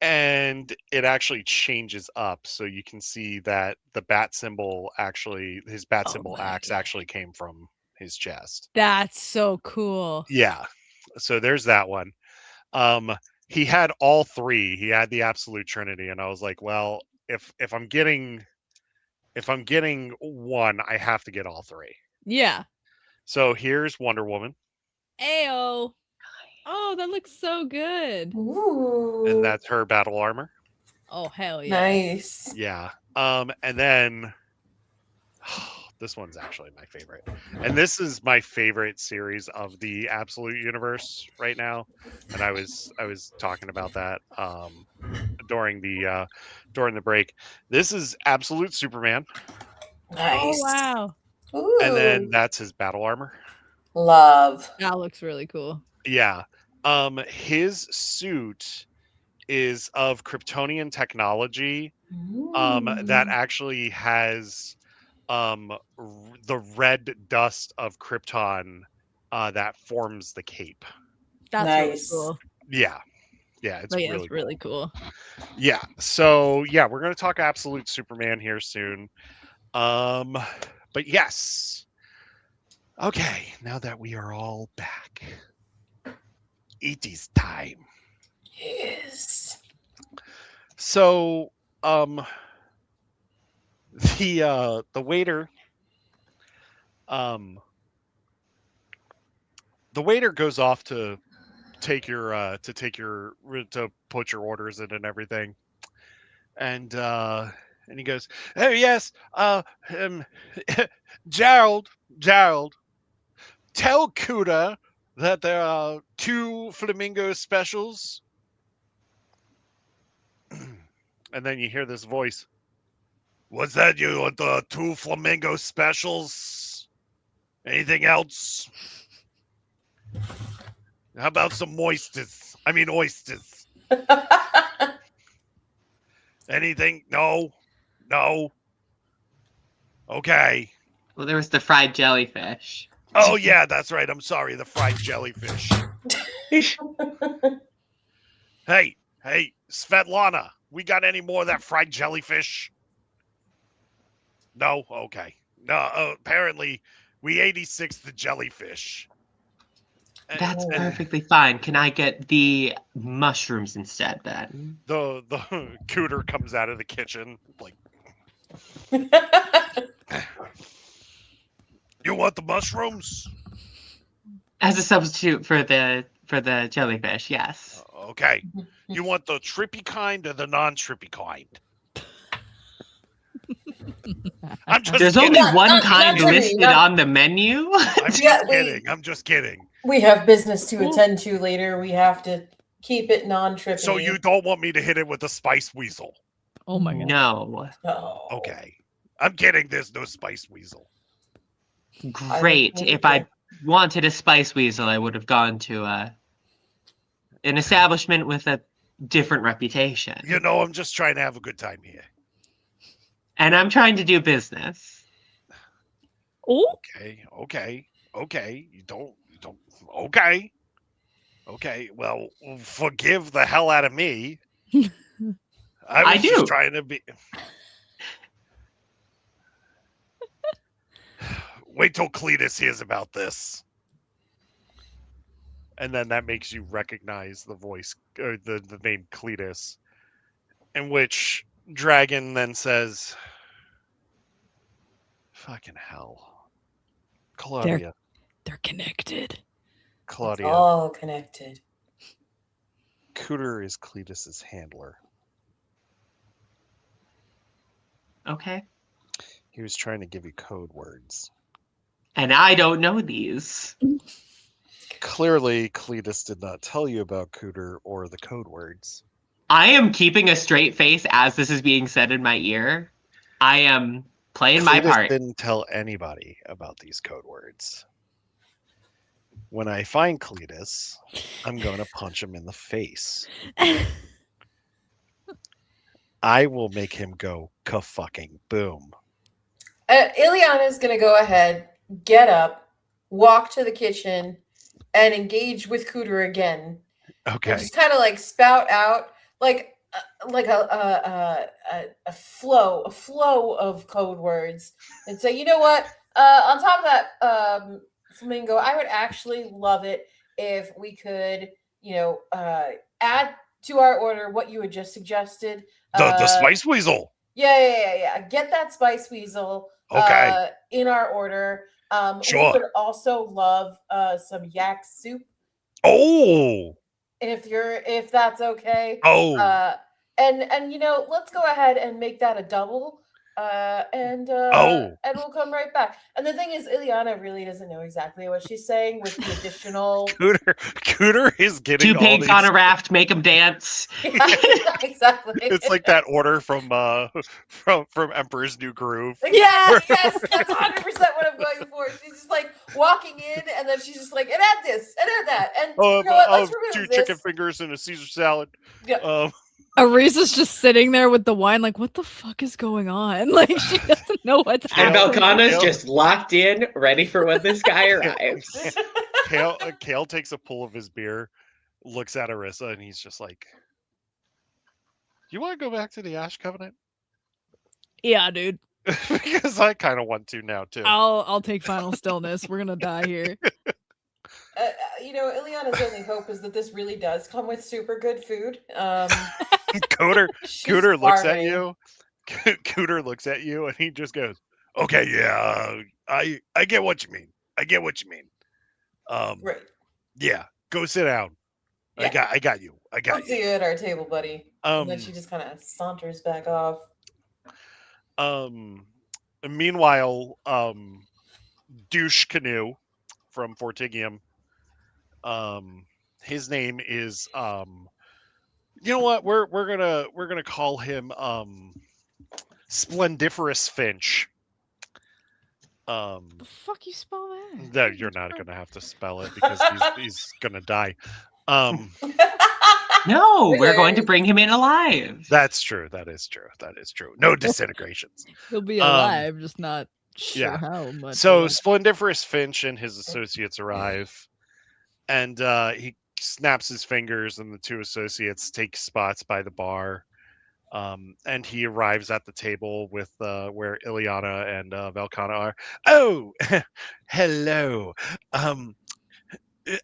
And it actually changes up, so you can see that the bat symbol his bat symbol axe actually came from his chest. That's so cool. Yeah. So there's that one. He had all three. He had the absolute trinity, and I was like, well, if I'm getting one, I have to get all three. Yeah. So here's Wonder Woman. Ayo. Oh, that looks so good. Ooh. And that's her battle armor. Oh, hell yeah. Nice. Yeah. And then this one's actually my favorite. And this is my favorite series of the Absolute Universe right now. And I was talking about that during the break. This is Absolute Superman. Nice. Oh, wow. Ooh. And then that's his battle armor. Love. That looks really cool. Yeah. His suit is of Kryptonian technology that actually has the red dust of Krypton that forms the cape. That's nice. Really cool. Yeah, it's really cool. Yeah, so yeah, we're gonna talk Absolute Superman here soon. But yes, okay, now that we are all back, it is time. Yes. So, the waiter, goes off to put your orders in and everything, and he goes, "Oh yes, Gerald, tell Cuda that there are 2 flamingo specials." And then you hear this voice. "What's that? You want the 2 flamingo specials? Anything else? How about some oysters? Anything? No. Okay. Well, there was the fried jellyfish. Oh yeah, that's right. I'm sorry, the fried jellyfish. Hey, Svetlana, we got any more of that fried jellyfish? No? Okay. No, apparently we 86 the jellyfish. That's perfectly fine. Can I get the mushrooms instead then? The cooter comes out of the kitchen like, "You want the mushrooms?" As a substitute for the jellyfish, yes. Okay. You want the trippy kind or the non-trippy kind? I'm just There's kidding. only one kind not listed on the menu. I'm just kidding. We have business to attend to later. We have to keep it non-trippy. So you don't want me to hit it with a spice weasel? Oh my god. No. Oh. Okay. I'm kidding. There's no spice weasel. Great. If I wanted a spice weasel, I would have gone to an establishment with a different reputation. You know, I'm just trying to have a good time here. And I'm trying to do business. Oh. Okay. You don't. Okay. Well, forgive the hell out of me. I was just trying to be. Wait till Cletus hears about this. And then that makes you recognize the voice, or the name Cletus. In which Dragon then says, "Fucking hell. Claudia." They're connected. Claudia. It's all connected. Cooter is Cletus's handler. Okay. He was trying to give you code words. And I don't know these. Clearly, Cletus did not tell you about Cooter or the code words. I am keeping a straight face as this is being said in my ear. I am playing my part. Didn't tell anybody about these code words. When I find Cletus, I'm going to punch him in the face. I will make him go ka-fucking boom. Ileana's going to go ahead, get up, walk to the kitchen, and engage with Cooter again. Okay. And just kind of like spout out like a flow of code words, and say, you know what? On top of that, Flamingo, I would actually love it if we could, add to our order what you had just suggested. The Spice Weasel. Yeah. Get that Spice Weasel Okay. in our order. We Sure. would also love some yak soup. Oh. If that's okay. Oh. And let's go ahead and make that a double. And we'll come right back. And the thing is, Ileana really doesn't know exactly what she's saying with the additional. Cooter is getting two pigs on a raft, make them dance. Yeah, exactly. It's like that order from Emperor's New Groove. Yeah, yes, that's 100% what I'm going for. She's just like walking in, and then she's just like, and add this, and add that, and you know what? Let's remove 2 chicken fingers and a Caesar salad. Yeah. Arisa's just sitting there with the wine, like, what the fuck is going on? Like, she doesn't know what's happening. And Velkhana's just locked in, ready for when this guy arrives. Kale takes a pull of his beer, looks at Arisa, and he's just like, "You want to go back to the Ash Covenant?" Yeah, dude. Because I kind of want to now too. I'll take final stillness. We're gonna die here. Ileana's only hope is that this really does come with super good food. Cooter looks at you. Cooter looks at you, and he just goes, "Okay, yeah, I get what you mean. I get what you mean. Right. Yeah, go sit down. Yeah. I got you. I got you. See you at our table, buddy." And then she just kind of saunters back off. Meanwhile, Douche Canoe from Fortigium. His name is you know what? We're gonna call him Splendiferous Finch. The fuck you spell that? No, you're not gonna have to spell it because he's gonna die. No, we're going to bring him in alive. That's true. That is true. No disintegrations. He'll be alive, just not sure how much. So Splendiferous Finch and his associates arrive, and he snaps his fingers, and the 2 associates take spots by the bar. And he arrives at the table with where Ileana and Velkhana are. Oh, hello.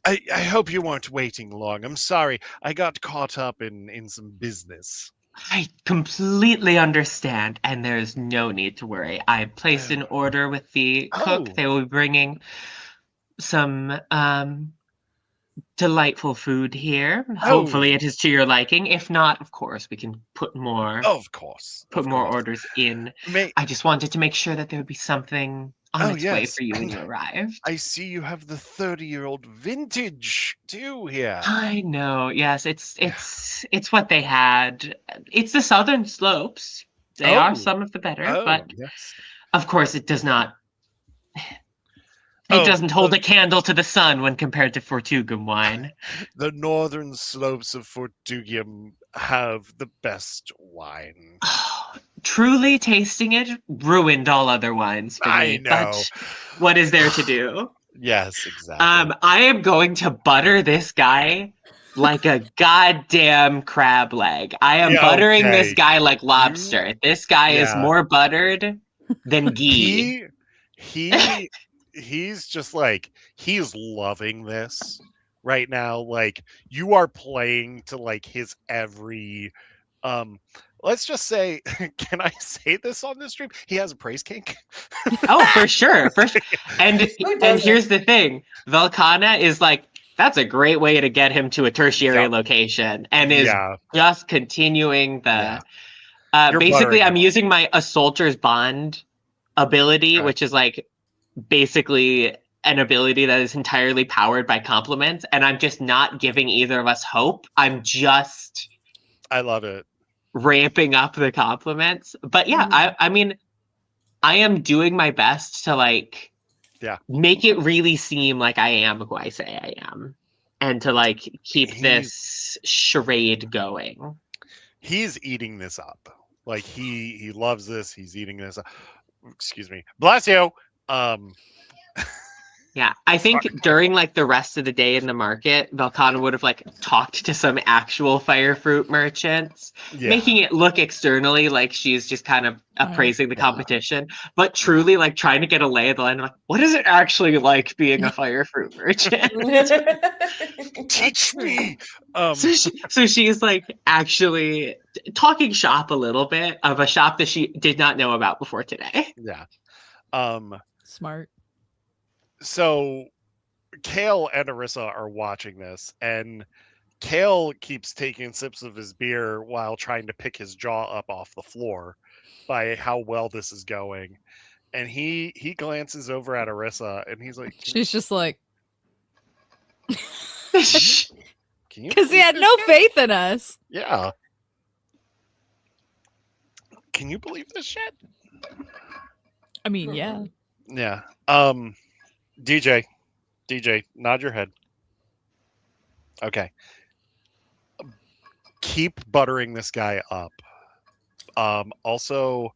I hope you weren't waiting long. I'm sorry. I got caught up in some business. I completely understand, and there's no need to worry. I placed an order with the cook. They will be bringing some delightful food here. Hopefully it is to your liking. If not, of course, we can put more. Of course. Put more orders in. I just wanted to make sure that there would be something on its way for you when you arrived. I see you have the 30-year-old vintage too here. I know. Yes, it's what they had. It's the Southern Slopes. They are some of the better, but of course it does not. It doesn't hold a candle to the sun when compared to Fortugum wine. The northern slopes of Fortugum have the best wine. Truly, tasting it ruined all other wines for me. I know. But what is there to do? Yes, exactly. I am going to butter this guy like a goddamn crab leg. I am buttering this guy like lobster. This guy is more buttered than ghee. He's just like, he's loving this right now. Like, you are playing to like his every let's just say, can I say this on this stream? He has a praise kink. Oh, for sure. And here's the thing. Velkhana is like, that's a great way to get him to a tertiary location, and is just continuing the basically I'm using my Assaulter's Bond ability, which is like basically an ability that is entirely powered by compliments, and I'm just not giving either of us hope. I love it. Ramping up the compliments. But yeah, I mean, I am doing my best to like make it really seem like I am who I say I am, and to like keep this charade going. He's eating this up. Like he loves this. He's eating this up. Excuse me. Bless you. Yeah, I think during like the rest of the day in the market, Velcana would have like talked to some actual fire fruit merchants, making it look externally like she's just kind of appraising the competition, but truly like trying to get a lay of the land. Like, what is it actually like being a fire fruit merchant? Teach me. So she's like actually talking shop a little bit of a shop that she did not know about before today. Yeah. Smart. So Kale and Arissa are watching this, and Kale keeps taking sips of his beer while trying to pick his jaw up off the floor by how well this is going. And he glances over at Arissa and he's like, she's just like, can you? Because he had no faith in us. Yeah. Can you believe this shit? I mean, yeah. Yeah. DJ, nod your head. Okay. Keep buttering this guy up. Also,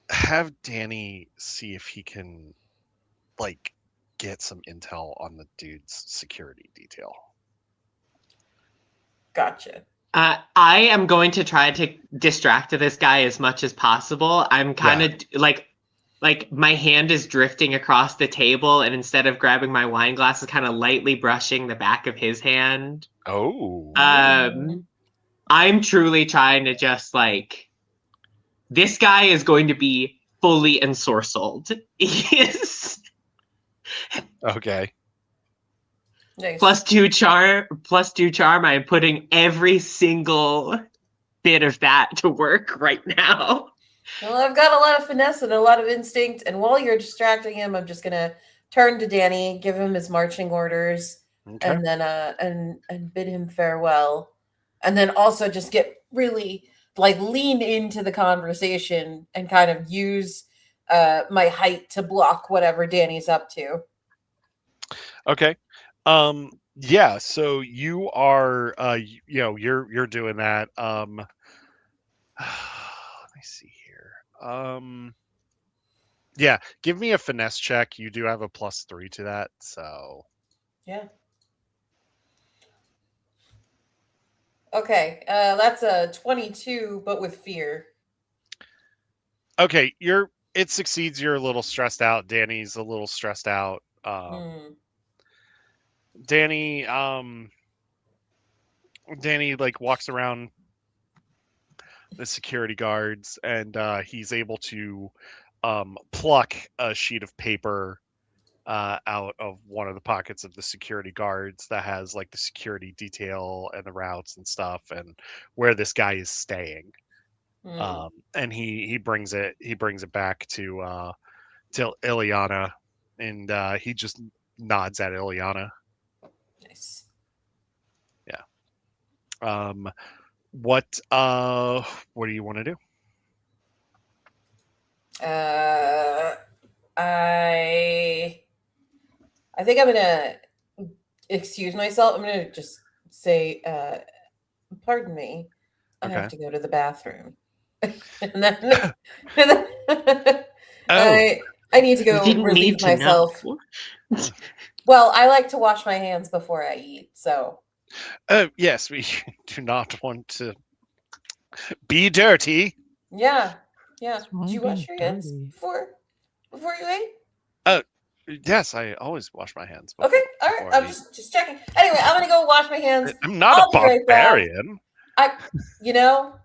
have Danny see if he can, like, get some intel on the dude's security detail. Gotcha. I am going to try to distract this guy as much as possible. I'm kind of like my hand is drifting across the table, and instead of grabbing my wine glass, is kind of lightly brushing the back of his hand. Oh. I'm truly trying to just like, this guy is going to be fully ensorcelled. He is. Okay. Nice. +2 charm. I'm putting every single bit of that to work right now. Well, I've got a lot of finesse and a lot of instinct, and while you're distracting him, I'm just gonna turn to Danny, give him his marching orders, and then and bid him farewell, and then also just get really like lean into the conversation and kind of use my height to block whatever Danny's up to. Okay. Yeah, so you are you're doing that. Let me see here. Yeah, give me a finesse check. You do have a +3 to that, so yeah. Okay, that's a 22, but with fear. Okay, it succeeds. You're a little stressed out. Danny's a little stressed out. Danny like walks around the security guards, and he's able to pluck a sheet of paper out of one of the pockets of the security guards that has like the security detail and the routes and stuff and where this guy is staying. And he brings it back to Ileana, and he just nods at Ileana. Nice. Yeah. What do you want to do? I think I'm gonna excuse myself. I'm gonna just say, pardon me, I have to go to the bathroom. And then, I need to go relieve myself. Well, I like to wash my hands before I eat, so. Yes, we do not want to be dirty. Yeah. Did you wash your hands before you ate? Yes, I always wash my hands. Okay, all right. I'm just checking. Anyway, I'm gonna go wash my hands. I'm not a barbarian. I'm gonna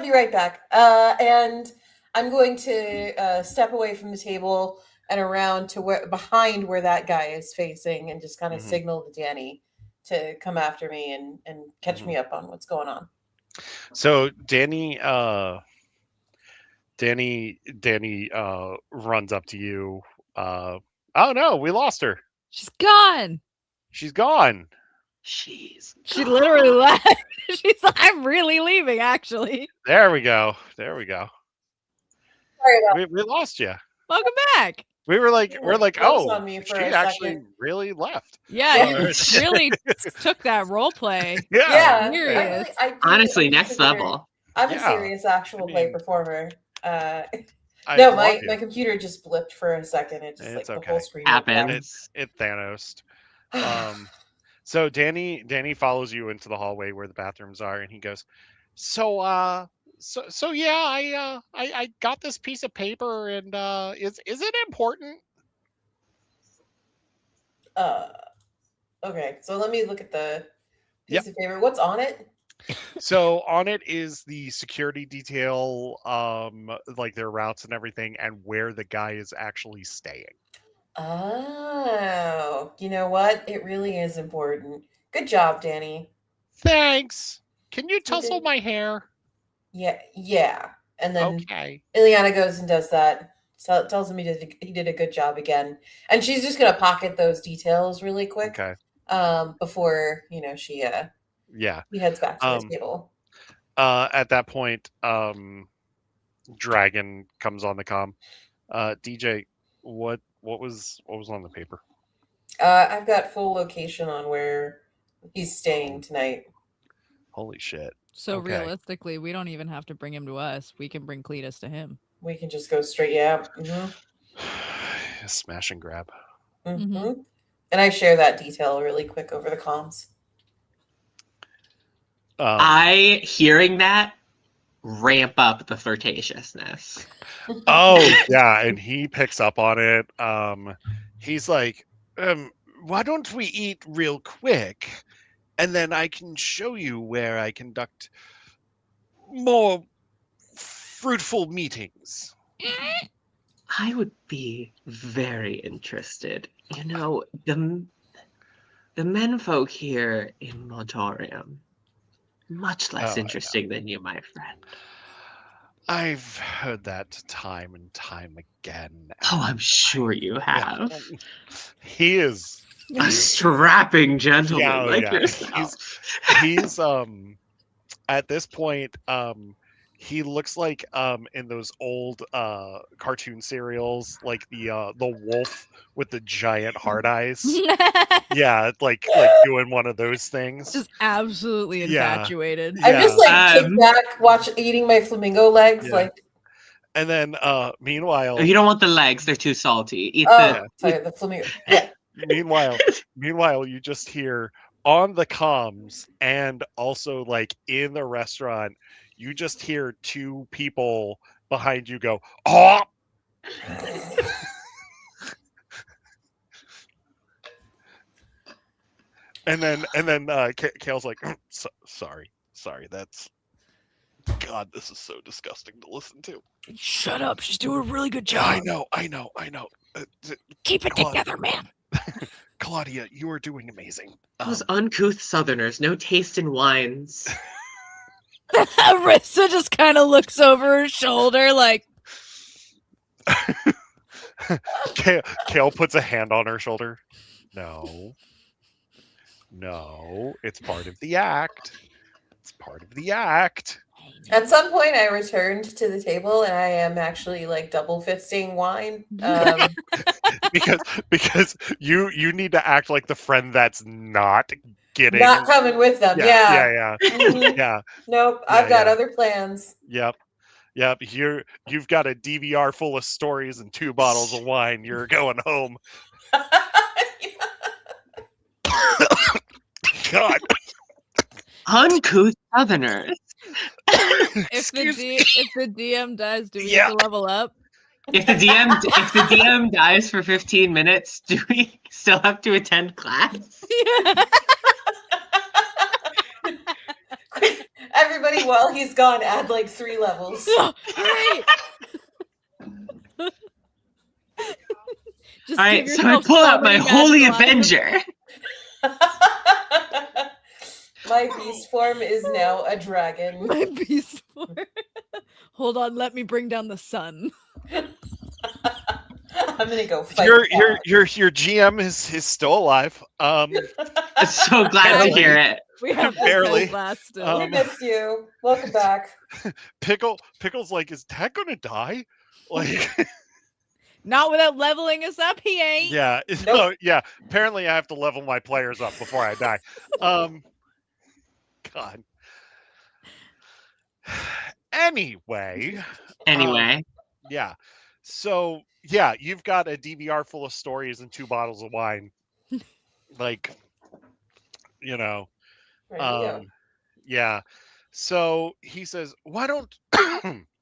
be right back. And I'm going to step away from the table and around to behind where that guy is facing, and just kind of signal to Danny to come after me and catch me up on what's going on. So Danny runs up to you. Oh no, we lost her. She's gone. She's gone. She literally left. She's like, I'm really leaving, actually. There we go. Sorry about we lost you. Welcome back. We're like, oh, she actually second. really left. Yeah, you really took that role play. Yeah. Honestly, next level. I'm a serious actual play performer. No, my computer just blipped for a second. It just it's the okay. whole screen happens. It Thanos. So Danny follows you into the hallway where the bathrooms are, and he goes, So yeah, I got this piece of paper, and is it important? Okay, so let me look at the piece Yep. of paper. What's on it? So on it is the security detail, like their routes and everything, and where the guy is actually staying. Oh, you know what? It really is important. Good job, Danny. Thanks. Can you tussle my hair? Yeah. And then Okay. Ileana goes and does that. So tells him he did a good job again. And she's just gonna pocket those details really quick. Okay. Before she he heads back to the table. At that point, Dragon comes on the comm. DJ, what was on the paper? I've got full location on where he's staying tonight. Holy shit. So realistically, we don't even have to bring him to us. We can bring Cletus to him. We can just go straight, yeah. Mm-hmm. Smash and grab. Mm-hmm. And I share that detail really quick over the comms. I, hearing that, ramp up the flirtatiousness. Oh, yeah, and he picks up on it. He's like, why don't we eat real quick, and then I can show you where I conduct more fruitful meetings. I would be very interested. You know, the menfolk here in Motorium, much less interesting than you, my friend. I've heard that time and time again. Oh, I'm sure you have. He is a strapping gentleman like yourself. He's at this point, he looks like in those old cartoon serials, like the wolf with the giant hard eyes. Yeah, like doing one of those things. Just absolutely infatuated. Yeah. I'm just like kicked back, eating my flamingo legs, like. And then meanwhile, you don't want the legs; they're too salty. Eat the flamingo. Yeah. Meanwhile, you just hear on the comms and also like in the restaurant, you just hear two people behind you go, "Oh!" and then Kale's like, sorry, that's, God, this is so disgusting to listen to. Shut up, she's doing a really good job. I know. Keep it together, man. Claudia, you are doing amazing. Those uncouth Southerners, no taste in wines. Arissa just kind of looks over her shoulder like. Kale puts a hand on her shoulder. No, it's part of the act. At some point, I returned to the table, and I am actually like double fisting wine. Because you need to act like the friend that's not coming with them. Yeah. Mm-hmm. Yeah. Nope, I've got other plans. Yep. You've got a DVR full of stories and 2 bottles of wine. You're going home. God. Uncouth Southerners. If the DM dies, do we have to level up? If the DM dies for 15 minutes, do we still have to attend class? Yeah. Everybody, while he's gone, add like 3 levels. Right. All right, so I pull out my Holy Avenger. My beast form is now a dragon. My beast form. Hold on, let me bring down the sun. I'm gonna go fight. Your GM is still alive. I'm so glad to hear it. We have barely. We missed you. Welcome back. Pickle's like, is Dad gonna die? Like. Not without leveling us up, he ain't. Yeah. Nope. No, yeah. Apparently I have to level my players up before I die. God. Anyway. Yeah. So yeah, you've got a DVR full of stories and 2 bottles of wine. Like, you know, Ready to go. um, yeah. So he says, "Why don't?"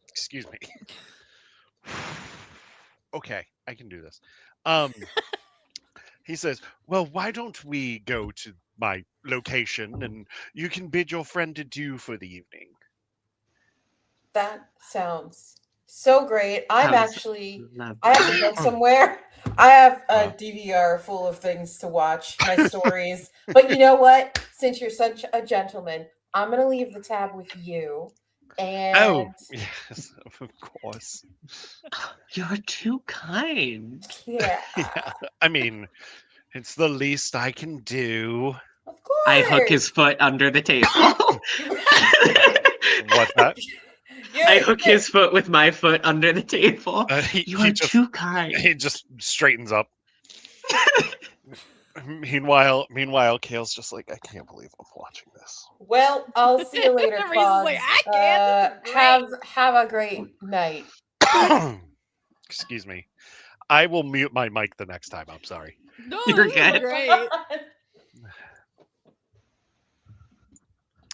Excuse me. Okay, I can do this. Um, he says, "Well, why don't we go to my location and you can bid your friend adieu for the evening?" That sounds so great. Sounds I have to lovely. go somewhere. I have a Uh, DVR full of things to watch, my stories. But you know what? Since you're such a gentleman, I'm going to leave the tab with you. oh, And yes, of course. You're too kind. yeah, Yeah, I mean, it's the least I can do. of I hook his course. foot under the table. What's that? I you're, hook you're, his foot with my foot under the table. He You he are just too kind. he just straightens up. Meanwhile, Kale's just like, I can't believe I'm watching this. well, I'll see you later, Reese's like, Clogs. I can. This is great. Have a great night. Excuse me. I will mute my mic the next time. I'm sorry. No, You're this is good. great.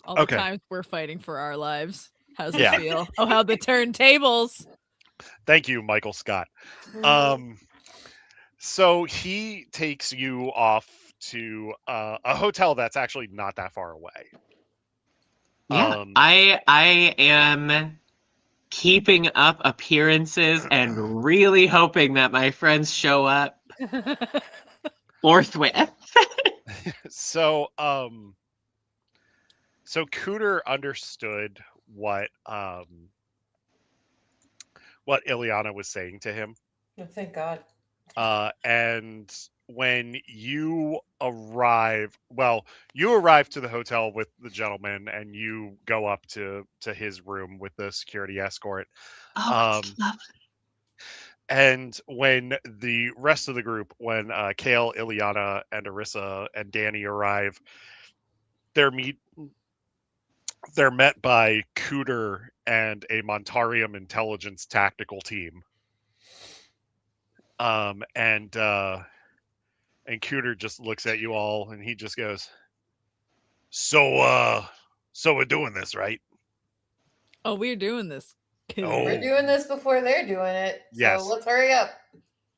All the Okay. times we're fighting for our lives. How's it Yeah. feel? Oh, how the turntables. Thank you, Michael Scott. Um, so he takes you off to a hotel that's actually not that far away. Yeah, I am keeping up appearances and really hoping that my friends show up forthwith. so so Cooter understood what Ileana was saying to him. Oh, thank God. And when you arrive, well, you arrive to the hotel with the gentleman and you go up to his room with the security escort. Oh, it's Um, lovely. and when the rest of the group, when Kale, Ileana, and Arissa and Danny arrive, they're meet they're met by Cooter and a Montarium intelligence tactical team. Um, and uh, and Cooter just looks at you all and he just goes, so we're doing this, right? Oh, we're doing this. We're Oh, doing this before they're doing it, so yes. let's hurry up.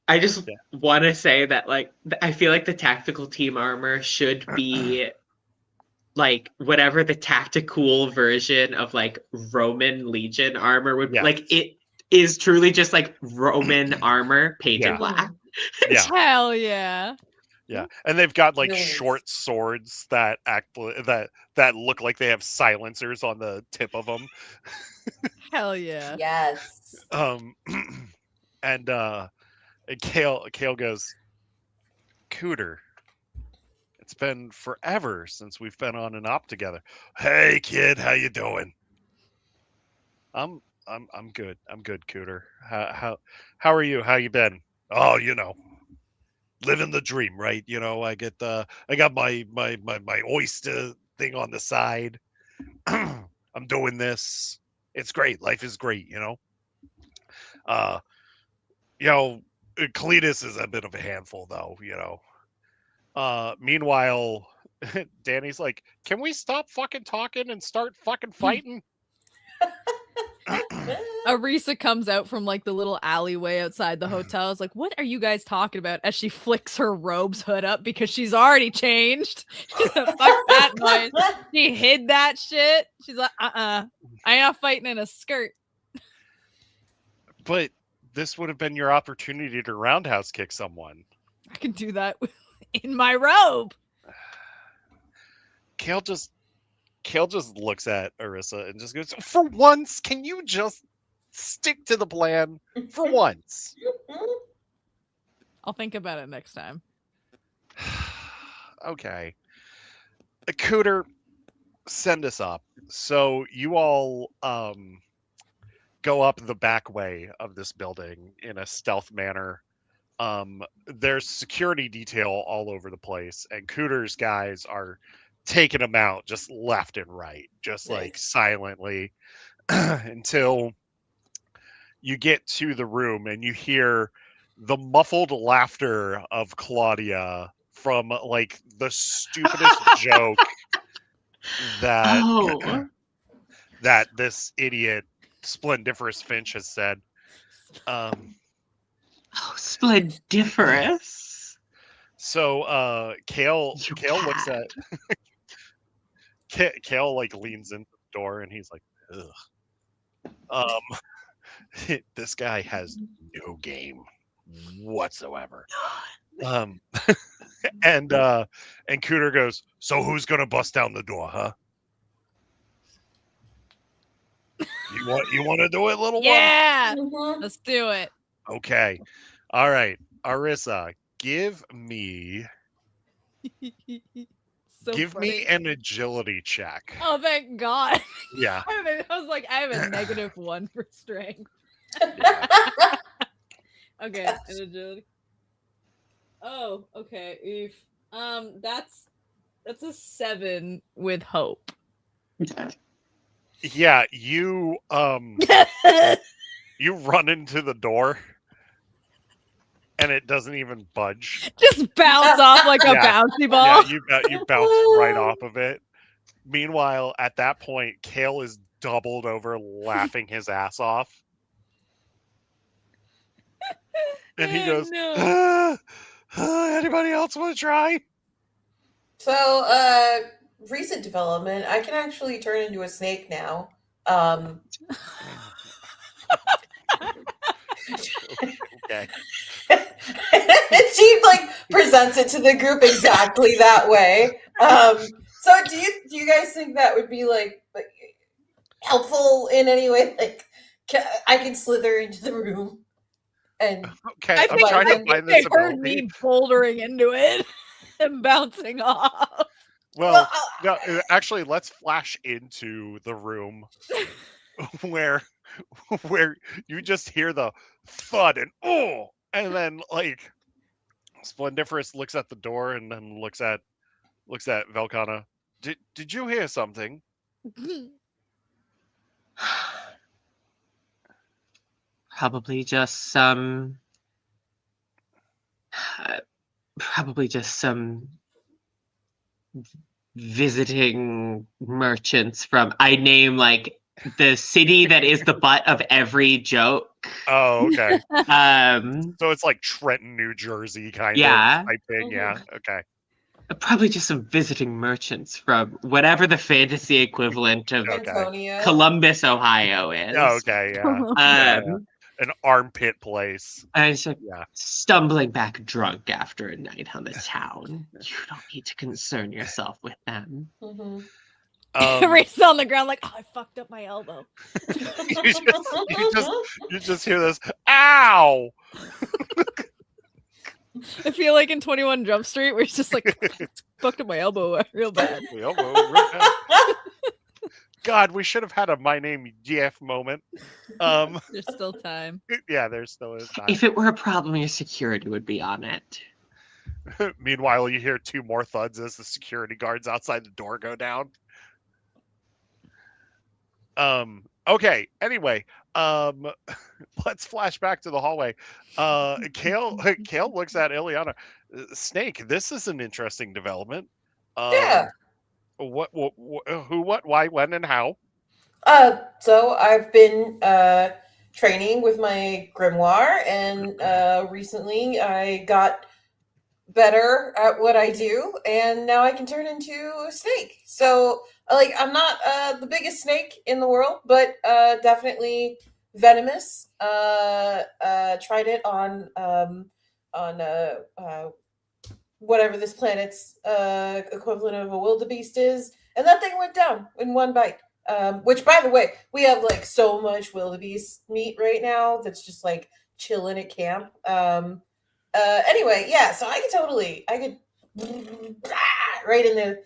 I just Yeah. want to say that, like, I feel like the tactical team armor should be like whatever the tactical version of like Roman Legion armor would Yeah. like. It is truly just like Roman armor painted Yeah. black. Yeah. Hell yeah. Yeah. And they've got like Really short is. swords that that look like they have silencers on the tip of them. Hell yeah. Yes. Um and Kale goes, Cooter, it's been forever since we've been on an op together. Hey kid, how you doing? I'm good. I'm good, Cooter. How are you? How you been? Oh, living the dream, right? I got my oyster thing on the side. I'm doing this. It's great. Life is great. Uh, you know, Cletus is a bit of a handful though. Meanwhile, Danny's like, "Can we stop fucking talking and start fucking fighting?" Arisa comes out from like the little alleyway outside the hotel. It's like, what are you guys talking about? As she flicks her robe's hood up because she's already changed. She's like, fuck that noise. She hid that shit. She's like, I ain't not fighting in a skirt. But this would have been your opportunity to roundhouse kick someone. I can do that in my robe. Kale just looks at Arissa and just goes, "For once, can you just stick to the plan for once?" I'll think about it next time. Okay. Cooter, send us up. So you all go up the back way of this building in a stealth manner. There's security detail all over the place, and Cooter's guys are taking them out just left and right, just like Nice. silently until you get to the room and you hear the muffled laughter of Claudia from like the stupidest joke that that this idiot Splendiferous Finch has said. Splendiferous. So Kale looks at Kale like leans into the door and he's like, ugh. This guy has no game whatsoever. And Cooter goes, so who's gonna bust down the door, huh? You want to do it, little one? Yeah, let's do it. Okay, all right, Arissa, give me me an agility check. Oh, thank God. Yeah. I was like, I have a -1 for strength. Yeah. Okay, an agility. Oh, okay. That's a 7 with hope. Yeah, you you run into the door and it doesn't even budge. Just bounce off like a bouncy ball. Yeah, you bounce right off of it. Meanwhile, at that point, Kale is doubled over laughing his ass off. And he goes, no. Anybody else want to try? So, recent development, I can actually turn into a snake now. Okay. She like presents it to the group exactly that way. So do you guys think that would be like helpful in any way? Like, I can slither into the room and okay. I'm trying to find this heard me bouldering into it and bouncing off. Well, no, actually, let's flash into the room where you just hear the thud and then like Splendiferous looks at the door and then looks at Velcana. Did you hear something? Probably just some visiting merchants from, I name like the city that is the butt of every joke. Oh, okay. So it's like Trenton, New Jersey kind of type thing. Yeah. Okay. Probably just some visiting merchants from whatever the fantasy equivalent of Columbus, Ohio is. Okay, yeah. An armpit place. I was stumbling back drunk after a night on the town. You don't need to concern yourself with them. Race on the ground like, oh, I fucked up my elbow. you just hear this, ow! I feel like in 21 Jump Street, where it's just like, fucked up my elbow real bad. God, we should have had a My Name Jeff moment. There's still time. Yeah, there still is time. If it were a problem, your security would be on it. Meanwhile, you hear 2 more thuds as the security guards outside the door go down. Okay, anyway, let's flash back to the hallway. Kale looks at Ileana. Snake, this is an interesting development. Yeah. What, who, what, why, when, and how? So I've been training with my grimoire, and recently I got better at what I do, and now I can turn into a snake. So, like, I'm not the biggest snake in the world, but definitely venomous. Tried it on whatever this planet's equivalent of a wildebeest is, and that thing went down in one bite. Which, by the way, we have like so much wildebeest meat right now that's just like chilling at camp. Anyway, yeah, so I could right in there.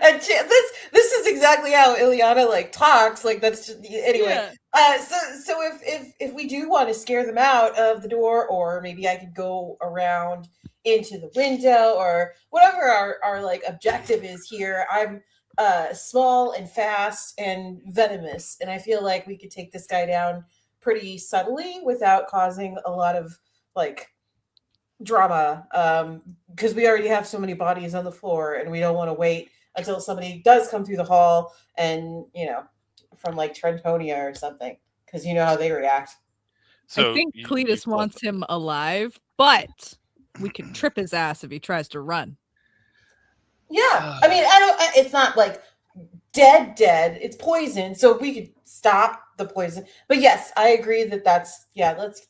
And this is exactly how Ileana like talks. Like that's just, anyway. Yeah. So if we do want to scare them out of the door, or maybe I could go around into the window, or whatever our like objective is here. I'm small and fast and venomous, and I feel like we could take this guy down pretty subtly without causing a lot of like drama. Because we already have so many bodies on the floor, and we don't want to wait until somebody does come through the hall, and from like Trentonia or something, because you know how they react. So I think Cletus wants him alive, but we can trip his ass if he tries to run. Yeah, I mean, it's not like dead. It's poison, so we could stop the poison. But yes, I agree that's Let's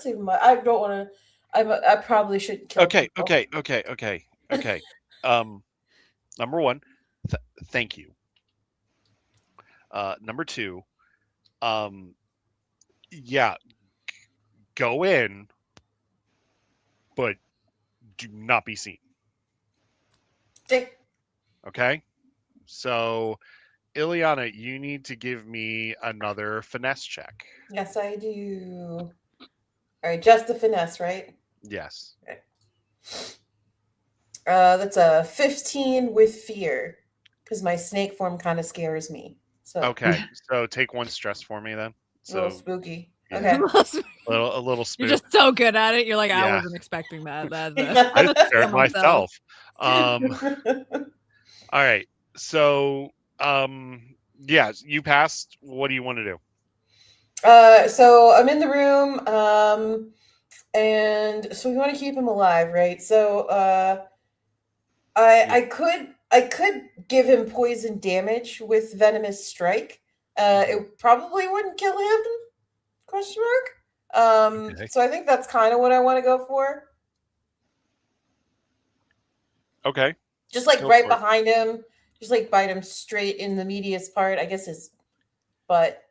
even. I don't want to. I probably shouldn't kill. Okay. people. Okay. Number one, thank you. Number two, yeah, go in, but do not be seen. Okay. So, Ileana, you need to give me another finesse check. Yes, I do. All right, just the finesse, right? Yes. Okay. That's a 15 with fear, because my snake form kind of scares me. So okay, so take one stress for me then. So a little spooky. Yeah. Okay, a little spook. You're just so good at it. You're like, I wasn't expecting that. I scared myself. All right, so yeah, you passed. What do you want to do? So I'm in the room, and so we want to keep him alive, right? So I could give him poison damage with venomous strike. It probably wouldn't kill him. Question mark. Okay. So I think that's kind of what I want to go for. Okay. Just like right behind him, just like bite him straight in the medius part. I guess his butt.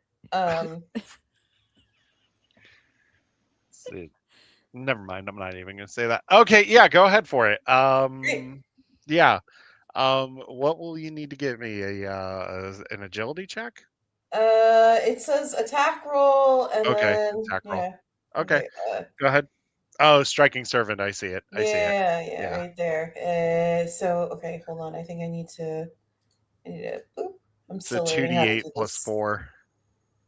Never mind. I'm not even gonna say that. Okay, yeah, go ahead for it. Great. Yeah. What will you need to give me? An agility check? It says attack roll, and then attack roll. Okay, go ahead. Oh, striking servant. I see it. Yeah, right there. So okay, hold on. I think I need to. Boop. I'm still learning how to do 2d8 plus this. 4.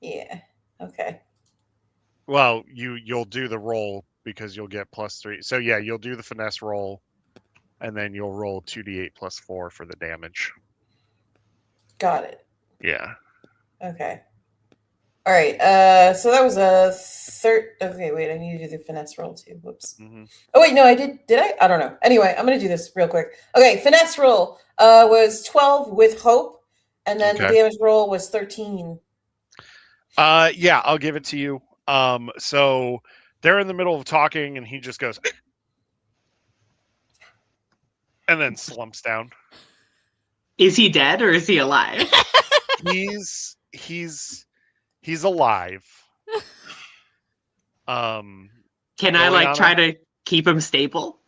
Yeah. Okay. Well, you'll do the roll because you'll get +3. So yeah, you'll do the finesse roll, and then you'll roll 2d8 plus 4 for the damage. Got it. Yeah. Okay. All right. So that was a third. Okay, wait. I need to do the finesse roll too. Whoops. Mm-hmm. Oh wait, no, I did. Did I? I don't know. Anyway, I'm gonna do this real quick. Okay, finesse roll was 12 with hope, and then the damage roll was 13. Yeah, I'll give it to you. So they're in the middle of talking, and he just goes, and then slumps down. Is he dead or is he alive? He's alive. Can I like try to keep him stable?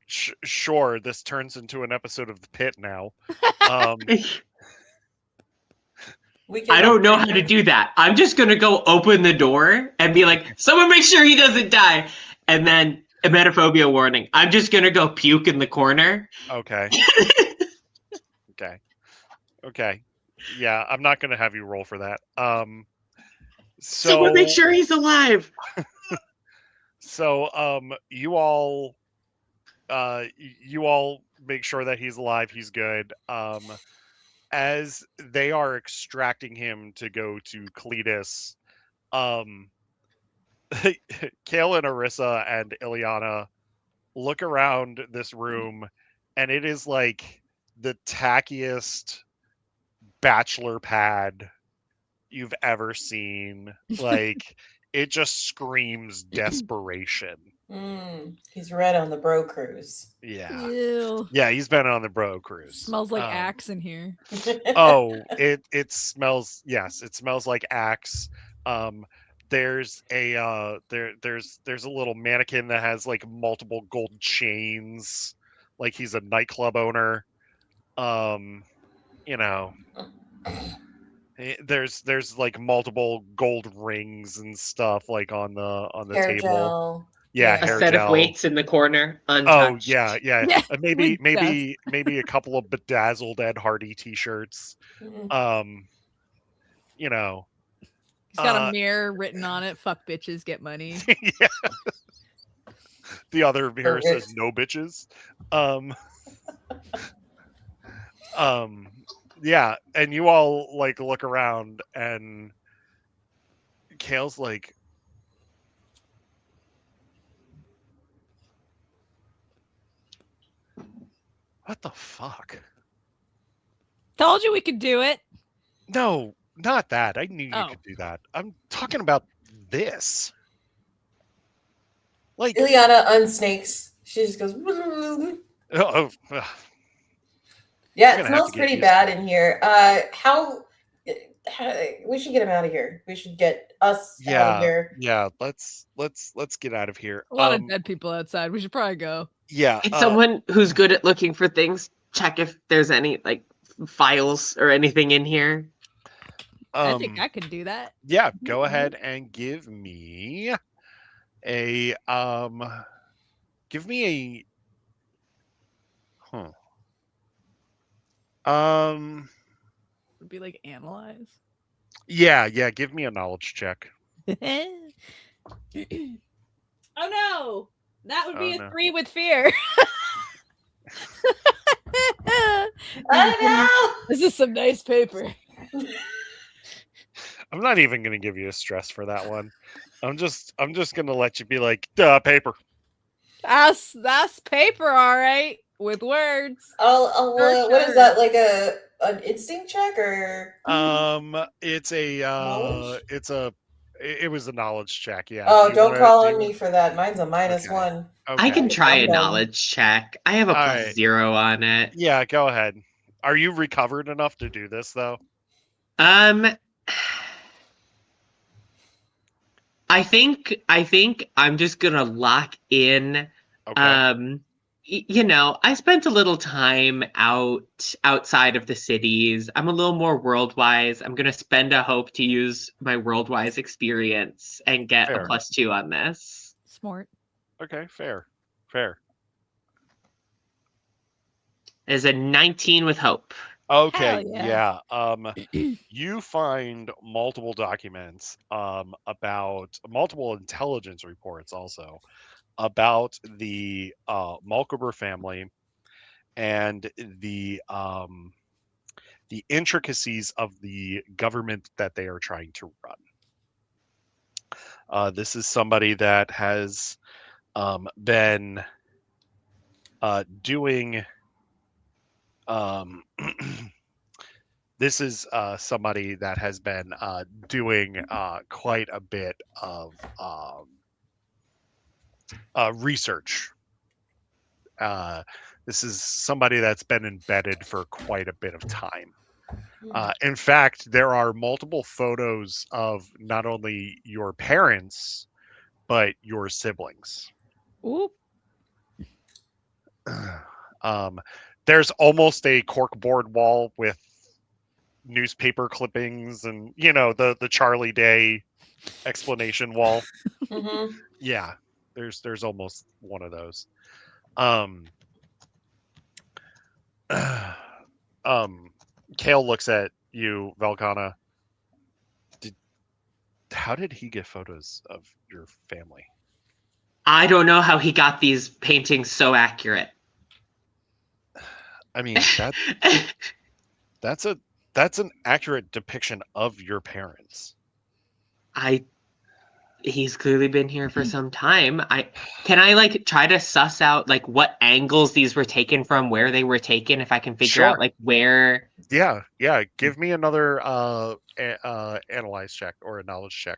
Sure. This turns into an episode of The Pit now. I don't know how to do that. I'm just gonna go open the door and be like, someone make sure he doesn't die. And then emetophobia warning. I'm just gonna go puke in the corner. Okay. Okay. Yeah, I'm not gonna have you roll for that. So someone make sure he's alive. So you all make sure that he's alive, he's good. As they are extracting him to go to Cletus, Kale and Arissa and Ileana look around this room, and it is like the tackiest bachelor pad you've ever seen. Like, it just screams desperation. He's red on the bro cruise. Yeah. Ew. Yeah, he's been on the bro cruise. Smells like Axe in here. Oh, it smells, yes, it smells like Axe. There's a there's a little mannequin that has like multiple gold chains, like he's a nightclub owner. You know, there's like multiple gold rings and stuff like on the Hair table. gel. Yeah, A hair set of gel. weights in the corner, Oh untouched. yeah. With dust. Maybe a couple of bedazzled Ed Hardy T-shirts. Mhm. You know, He's got a mirror written on it. Fuck bitches, get money. yeah. The other mirror says Perfect. no bitches. Um, yeah, and you all like look around, and Kale's like, "What the fuck?" Told you we could do it. No, not that. I knew you Oh. could do that. I'm talking about this. Like, Ileana unsnakes. She just goes. oh, Yeah, you're it gonna have to smells get pretty used to bad it. in here. How we should get him out of here. We should get us out of Yeah, here. yeah. Let's get out of here. A lot of dead people outside. We should probably go. Yeah. It's someone who's good at looking for things. Check if there's any like files or anything in here. I think I could do that. Yeah. Go ahead and give me a give me a Would be like analyze. yeah, give me a knowledge check. Oh no, that would be Oh a no. 3 with fear. Oh This is some nice paper. I'm not even gonna give you a stress for that one. I'm just gonna let you be like, duh, paper. That's paper, all right, with words. What is that? Like an instinct check or? It's it was a knowledge check. Yeah. Oh, Do you don't want call to on me for that. Mine's a Okay. -1. I can Okay. try a Dum-dum. knowledge check. I have a All plus right. 0 on it. Yeah, go ahead. Are you recovered enough to do this though? I think I'm just gonna lock in. Okay. You know, I spent a little time outside of the cities. I'm a little more world-wise. I'm gonna spend a hope to use my world-wise experience and get a Fair. +2 on this. Smart. Okay, fair. There's a 19 with hope. Okay, Hell yeah. You find multiple documents about multiple intelligence reports also about the Malkober family and the intricacies of the government that they are trying to run. This is somebody that has been doing this is somebody that has been doing quite a bit of research. This is somebody that's been embedded for quite a bit of time. In fact, there are multiple photos of not only your parents, but your siblings. Oop. There's almost a corkboard wall with newspaper clippings and the Charlie Day explanation wall. Mm-hmm. Yeah, there's almost one of those. Kale looks at you, Velkana. How did he get photos of your family? I don't know how he got these paintings so accurate. I mean, that's an accurate depiction of your parents. He's clearly been here for some time. Can I like try to suss out like what angles these were taken from, where they were taken, if I can figure out like where. Yeah. Give me another analyze check or a knowledge check.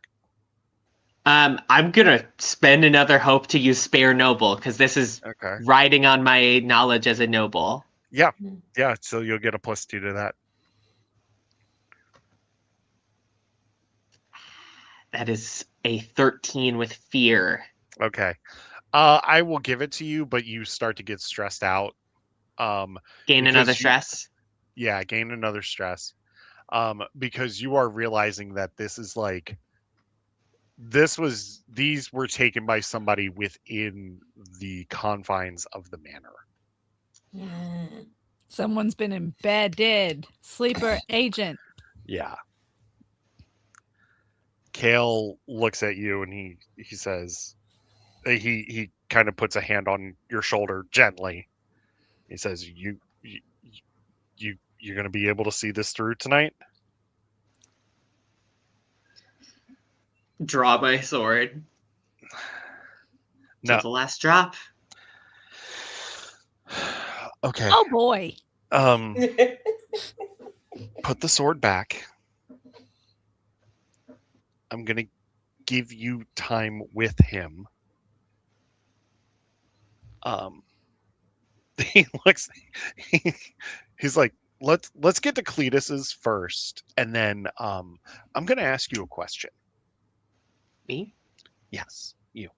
I'm gonna spend another hope to use spare noble because this is riding on my knowledge as a noble. Yeah. So you'll get a +2 to that. That is a 13 with fear. Okay. I will give it to you, but you start to get stressed out. Gain another stress? Yeah, gain another stress. Because you are realizing that this is like these were taken by somebody within the confines of the manor. Someone's been embedded. Sleeper agent. Yeah. Kale looks at you and he says, he kind of puts a hand on your shoulder gently. He says, you're going to be able to see this through tonight? Draw my sword. No. To the last drop. Okay. Oh boy. Put the sword back. I'm going to give you time with him. He looks, he's like, let's get to Cletus's first, and then I'm going to ask you a question. Me? Yes, you.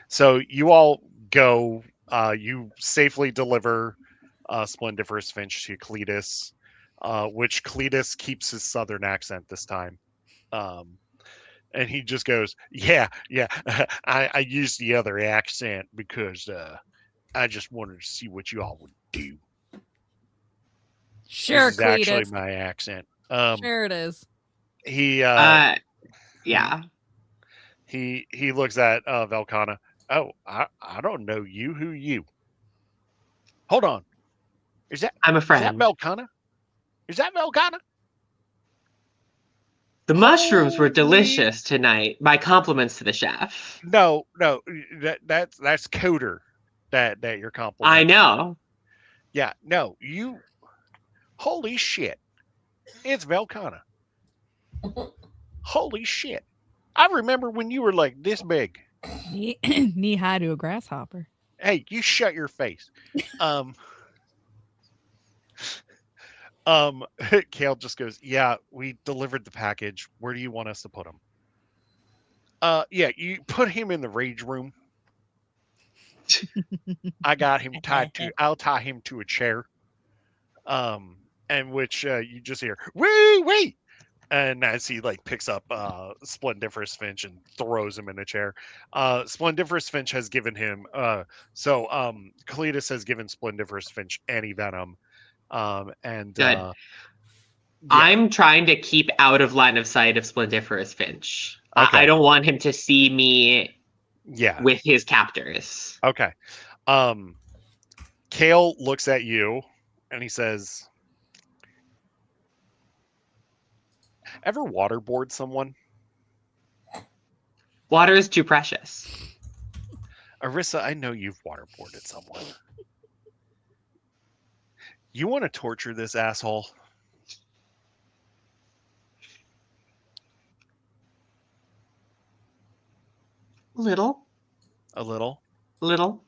So you all go. You safely deliver Splendiferous Finch to Cletus, which Cletus keeps his southern accent this time. And he just goes, yeah. I used the other accent because I just wanted to see what you all would do. Sure, this is Cletus. actually my accent. Sure it is. He yeah. He looks at Velcana. Oh, I don't know you. Who you? Hold on. I'm a friend. Is that Velcana? Is that Velcana? The mushrooms were delicious tonight. My compliments to the chef. No, that's Coder that you're complimenting. I know. Yeah, no, you. Holy shit! It's Velcana. Holy shit! I remember when you were like this big. Knee high to a grasshopper. Hey, you shut your face. Kale just goes, yeah, we delivered the package. Where do you want us to put him? Yeah, you put him in the rage room. I got him I'll tie him to a chair. And which you just hear, wait. And as he like picks up Splendiferous Finch and throws him in a chair, Splendiferous Finch has given him Cletus has given Splendiferous Finch anti-venom. And good. Yeah. I'm trying to keep out of line of sight of Splendiferous Finch. Okay. I don't want him to see me with his captors. Okay. Kale looks at you and he says, ever waterboard someone? Water is too precious. Arissa, I know you've waterboarded someone. You want to torture this asshole? A little. Little?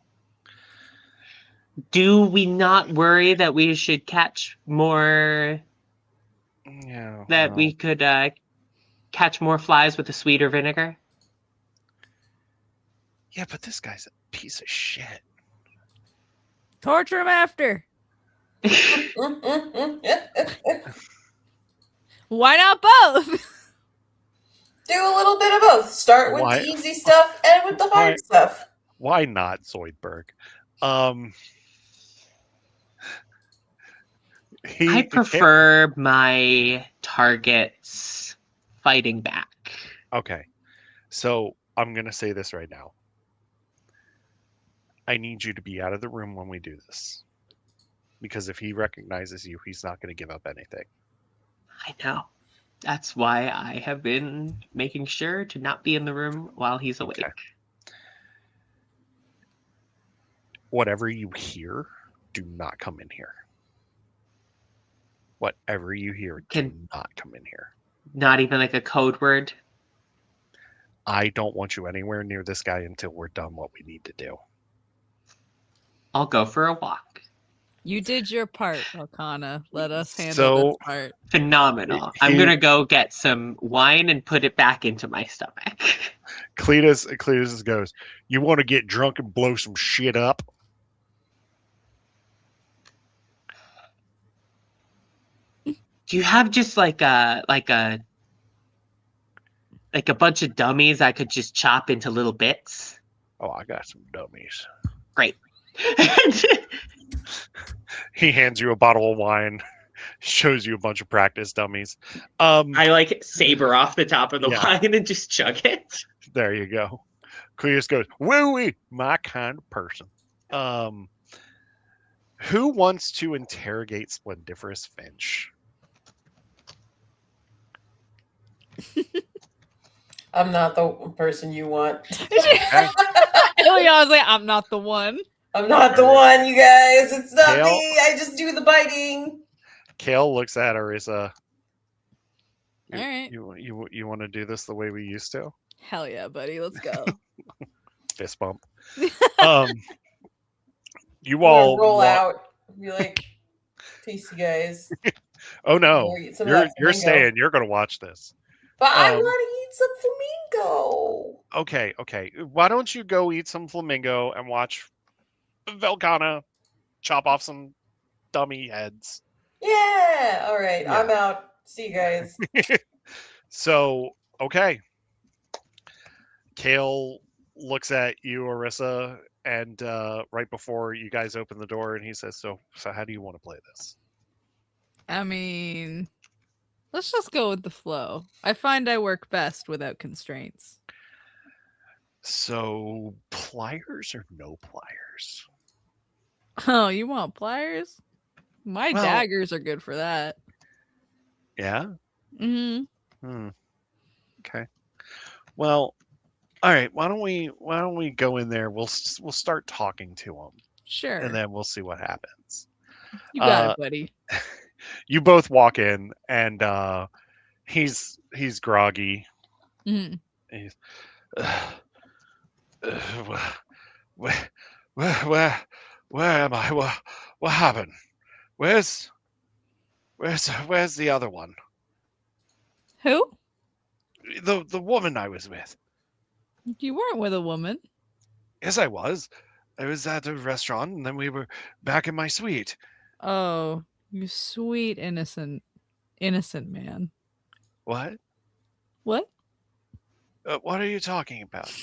Do we not worry that we should catch more... Yeah. That we could catch more flies with a sweeter vinegar? Yeah, but this guy's a piece of shit. Torture him after. Why not both? Do a little bit of both. Start with the easy stuff and with the hard stuff. Why not, Zoidberg? I prefer my targets fighting back. Okay. So I'm going to say this right now. I need you to be out of the room when we do this. Because if he recognizes you, he's not going to give up anything. I know. That's why I have been making sure to not be in the room while he's awake. Okay. Whatever you hear, do not come in here. Whatever you hear, do not come in here. Not even like a code word? I don't want you anywhere near this guy until we're done what we need to do. I'll go for a walk. You did your part, Velcana. Let us handle this part. Phenomenal. I'm going to go get some wine and put it back into my stomach. Cletus goes, you want to get drunk and blow some shit up? Do you have just like a like a bunch of dummies I could just chop into little bits. Oh, I got some dummies. Great. He hands you a bottle of wine, shows you a bunch of practice dummies. I like saber off the top of the wine and just chug it. There you go. Cleus goes, woo-wee, my kind of person. Who wants to interrogate Splendiferous Finch? I'm not the person you want. I was like, I'm not the one. I'm not the one, you guys. It's not me. I just do the biting. Kale looks at Arisa. All right. You want to do this the way we used to? Hell yeah, buddy. Let's go. Fist bump. You all roll out. Be like, peace, you guys. Oh no, you're staying. You're gonna watch this. But I want to eat some flamingo. Okay. Why don't you go eat some flamingo and watch Velcana chop off some dummy heads? Yeah. All right. Yeah. I'm out. See you guys. So, okay. Kale looks at you, Arisa, and right before you guys open the door, and he says, so how do you want to play this? I mean, let's just go with the flow. I find I work best without constraints. So, pliers or no pliers? Oh, you want pliers? My daggers are good for that. Yeah? Mm-hmm. Okay. Well, all right. Why don't we go in there? We'll start talking to him. Sure. And then we'll see what happens. You got it, buddy. You both walk in, and he's groggy. Mm-hmm. He's, where am I? What happened? Where's the other one? Who? The woman I was with. You weren't with a woman. Yes, I was. I was at a restaurant, and then we were back in my suite. Oh, you sweet, innocent man. What? What? What are you talking about?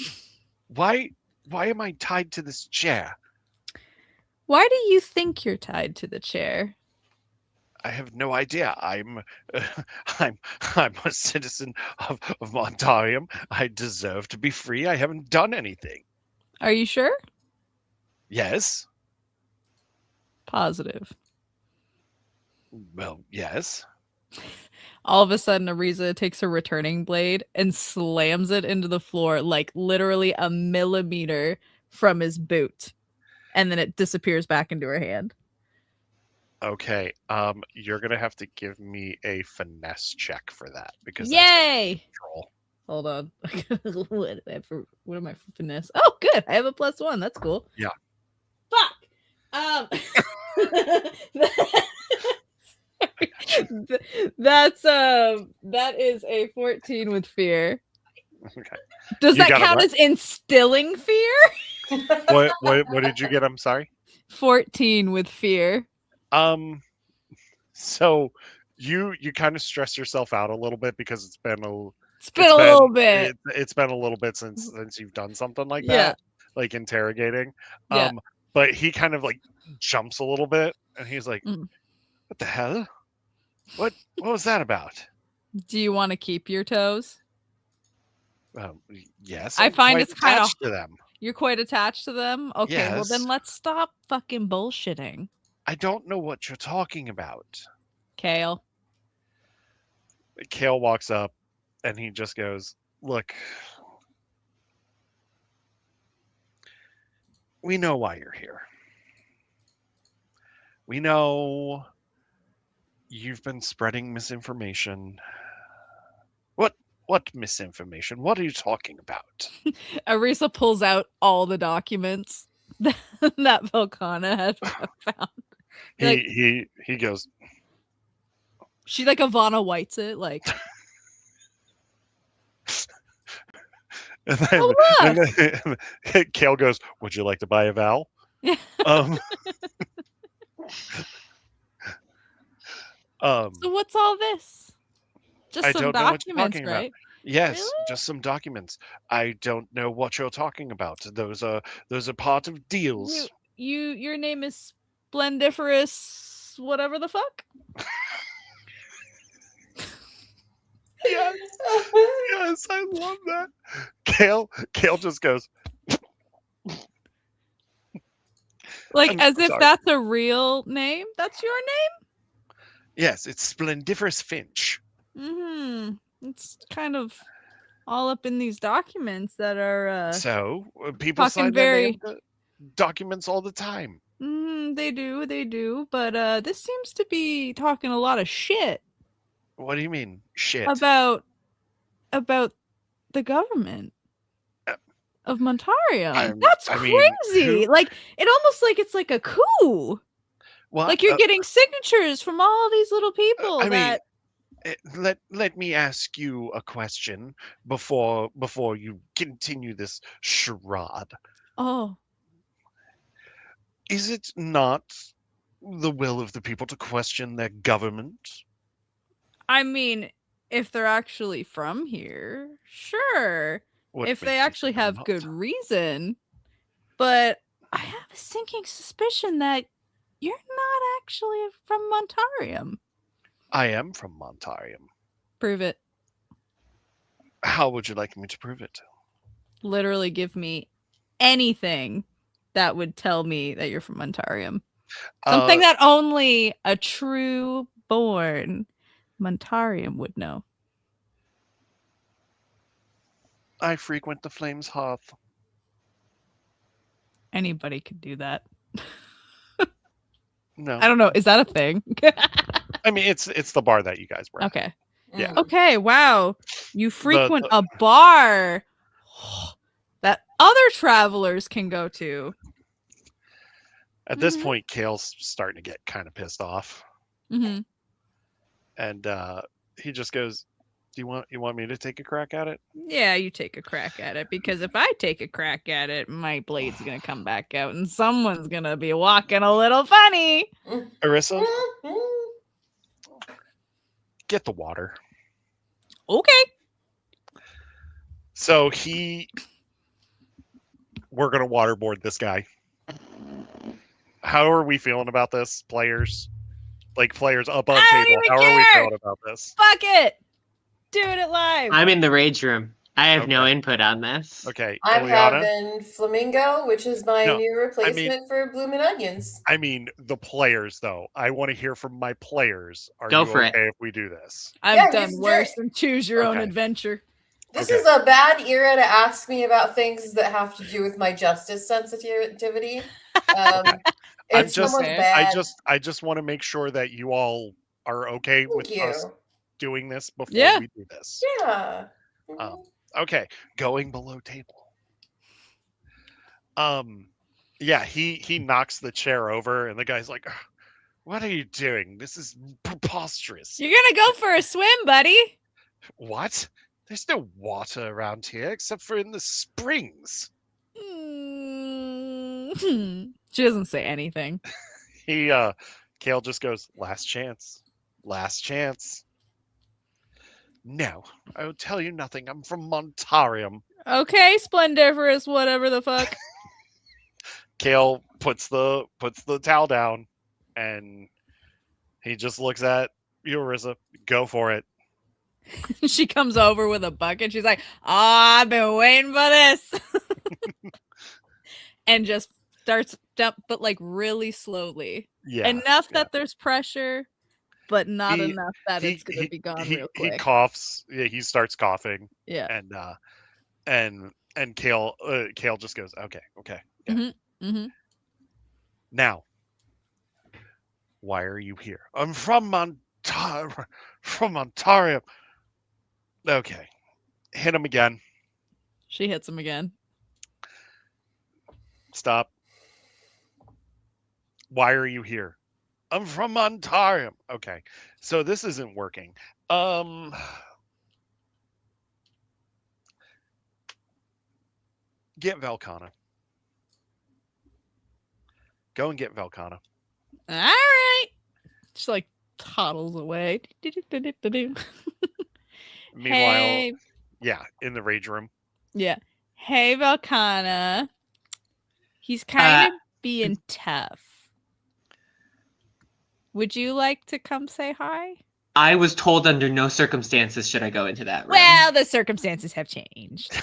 Why am I tied to this chair? Why do you think you're tied to the chair? I have no idea. I'm a citizen of Montarium. I deserve to be free. I haven't done anything. Are you sure? Yes. Positive. Well, yes. All of a sudden, Arisa takes her returning blade and slams it into the floor, like literally a millimeter from his boot. And then it disappears back into her hand. Okay, you're gonna have to give me a finesse check for that because yay! Hold on. What am I for finesse? Oh, good. I have a +1. That's cool. Yeah. Fuck. That is a 14 with fear. Okay. Does that count as instilling fear? What did you get? I'm sorry. 14 with fear. So you kind of stress yourself out a little bit because it's been a little bit since you've done something like that, like interrogating. But he kind of like jumps a little bit, and he's like, "What the hell? What was that about?" Do you want to keep your toes? Yes. I find it's kind of to them. You're quite attached to them? Okay, yes. Well then let's stop fucking bullshitting. I don't know what you're talking about. Kale walks up and he just goes, "Look, we know why you're here. We know you've been spreading misinformation." What misinformation? What are you talking about? Arisa pulls out all the documents that Velcana had found. He goes. She like Ivana Whites it like. And then Kale goes, "Would you like to buy a vowel?" Yeah. So what's all this? Just some documents, right? Yes, Really? just some documents. I don't know what you're talking about. Those are part of deals. Your name is Splendiferous whatever the fuck? Yes, yes, I love that. Kale just goes. Like, as I'm if sorry. that's a real name? That's your Yes, it's Splendiferous Finch. name? It's kind of all up in these documents that are So people talking sign their name very. to documents all the time. They do, but this seems to be talking a lot of shit What do you mean, shit? about the government Uh, of Montarium. I'm. That's I mean, crazy. who? Like, it almost like it's like a coup. What? Like, you're getting signatures from all these little people I mean, that. let me ask you a question before you continue this charade. Oh, Is it not the will of the people to question their government? I mean, if they're actually from here, sure. What If they makes you actually think they're have not? good reason. But I have a sinking suspicion that you're not actually from Montarium. I am from Montarium. Prove it. How would you like me to prove it? Literally give me anything that would tell me that you're from Montarium. Something that only a true born Montarium would know. I frequent the Flames Hearth. Anybody could do that. No, I don't know. Is that a thing? I mean it's the bar that you guys were at. Okay. Yeah. Okay. Wow. You frequent a bar that other travelers can go to. At this point, Kale's starting to get kind of pissed off, Mm-hmm. and he just goes, "Do you want me to take a crack at it?" Yeah, you take a crack at it, because if I take a crack at it, my blade's gonna come back out, and someone's gonna be walking a little funny. Arissa, get the water. Okay. So we're gonna waterboard this guy. How are we feeling about this, players? Like players up on table. How are we feeling about this? Fuck it. Doing it live. I'm in the rage room. I have no input on this. Okay. I'm Ileana? having Flamingo, which is my new replacement for Bloomin' Onions. I mean the players though. I want to hear from my players. Are Go you for okay it. if we do this? I've done worse than choose your own Okay. adventure. This is a bad era to ask me about things that have to do with my justice sensitivity. It's bad. I just want to make sure that you all are okay with us doing this before we do this. Yeah. Okay, going below table. Yeah, he knocks the chair over, and the guy's like, "What are you doing? This is preposterous." You're gonna go for a swim, buddy. What? There's no water around here except for in the springs. She doesn't say anything. Kale just goes, "Last chance. Last chance." No, I will tell you nothing. I'm from Montarium. Okay, Splendiferous, whatever the fuck. Kale puts the towel down, and he just looks at you, Arissa. Go for it. She comes over with a bucket. She's like, "Oh, I've been waiting for this," and just starts dump, but like really slowly. Yeah, enough that there's pressure, but not enough that it's gonna be gone real quick. He coughs. Yeah, he starts coughing. Yeah, and Kale just goes, "Okay. Now, why are you here?" "I'm from Ontario." Okay, hit him again. She hits him again. Stop. Why are you here? "I'm from Ontario." Okay, so this isn't working. Get Velcana. Go and get Velcana. All right. She like toddles away. Meanwhile, Yeah, in the rage room. Yeah. Hey, Velcana. He's kind of being tough. Would you like to come say hi? I was told under no circumstances should I go into that room. Well, the circumstances have changed.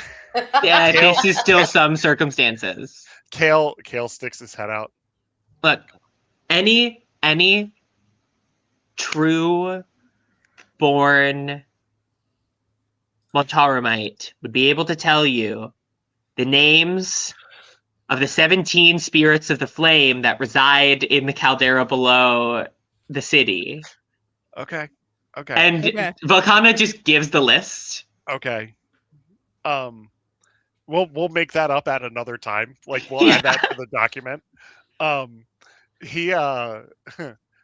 Yeah, this is still some circumstances. Kale sticks his head out. Look, any true born Montaramite would be able to tell you the names of the 17 spirits of the flame that reside in the caldera below the city. Okay. And Velcana just gives the list. Okay. We'll make that up at another time. Like we'll add that to the document.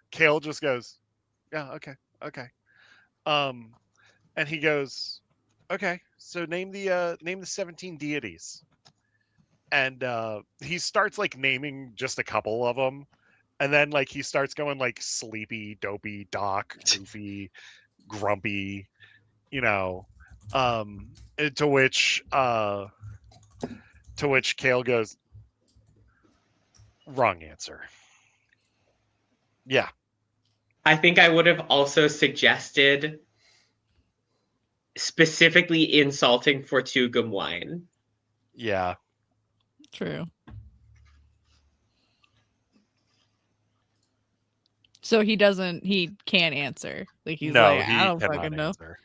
Kale just goes, yeah, okay. And he goes, okay, so name the 17 deities. And he starts like naming just a couple of them. And then like he starts going like sleepy, dopey, doc, goofy, grumpy, to which Kale goes, wrong answer. Yeah. I think I would have also suggested specifically insulting Fortugum wine. Yeah. True. So he can't answer. Like he's like, I don't fucking know. Answer.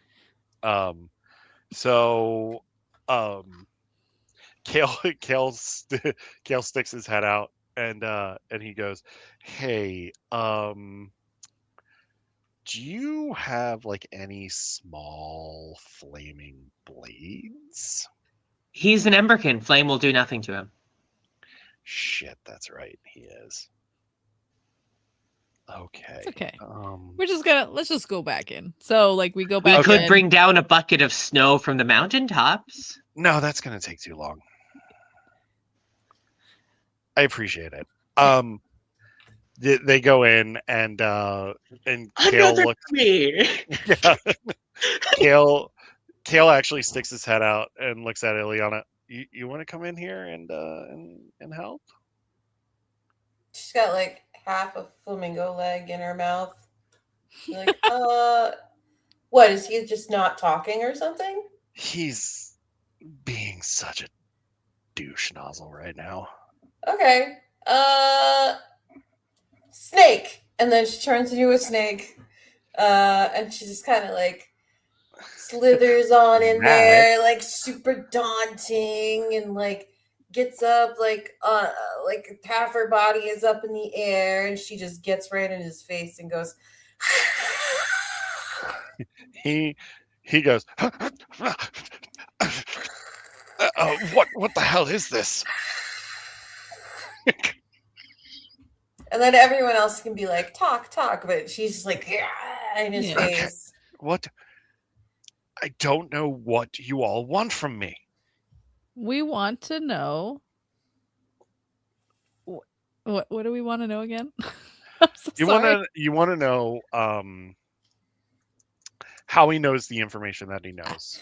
So Kale sticks his head out and he goes, hey, do you have like any small flaming blades? He's an Emberkin. Flame will do nothing to him. Shit, that's right. He is. Okay. It's okay. Let's just go back in. So like we go back. We could bring down a bucket of snow from the mountaintops. No, that's gonna take too long. I appreciate it. They go in and Kale looks. Yeah. Kale actually sticks his head out and looks at Ileana. You want to come in here and help? She's got like half a flamingo leg in her mouth. Like, what, is he just not talking or something? He's being such a douche nozzle right now. Okay. Snake. And then she turns into a snake. And she just kind of like slithers on in there, like super daunting, and like gets up, like half her body is up in the air, and she just gets right in his face and goes. He goes. What the hell is this? And then everyone else can be like, talk, but she's just like in his face. What? I don't know what you all want from me. We want to know. What do we want to know again? You want to know how he knows the information that he knows.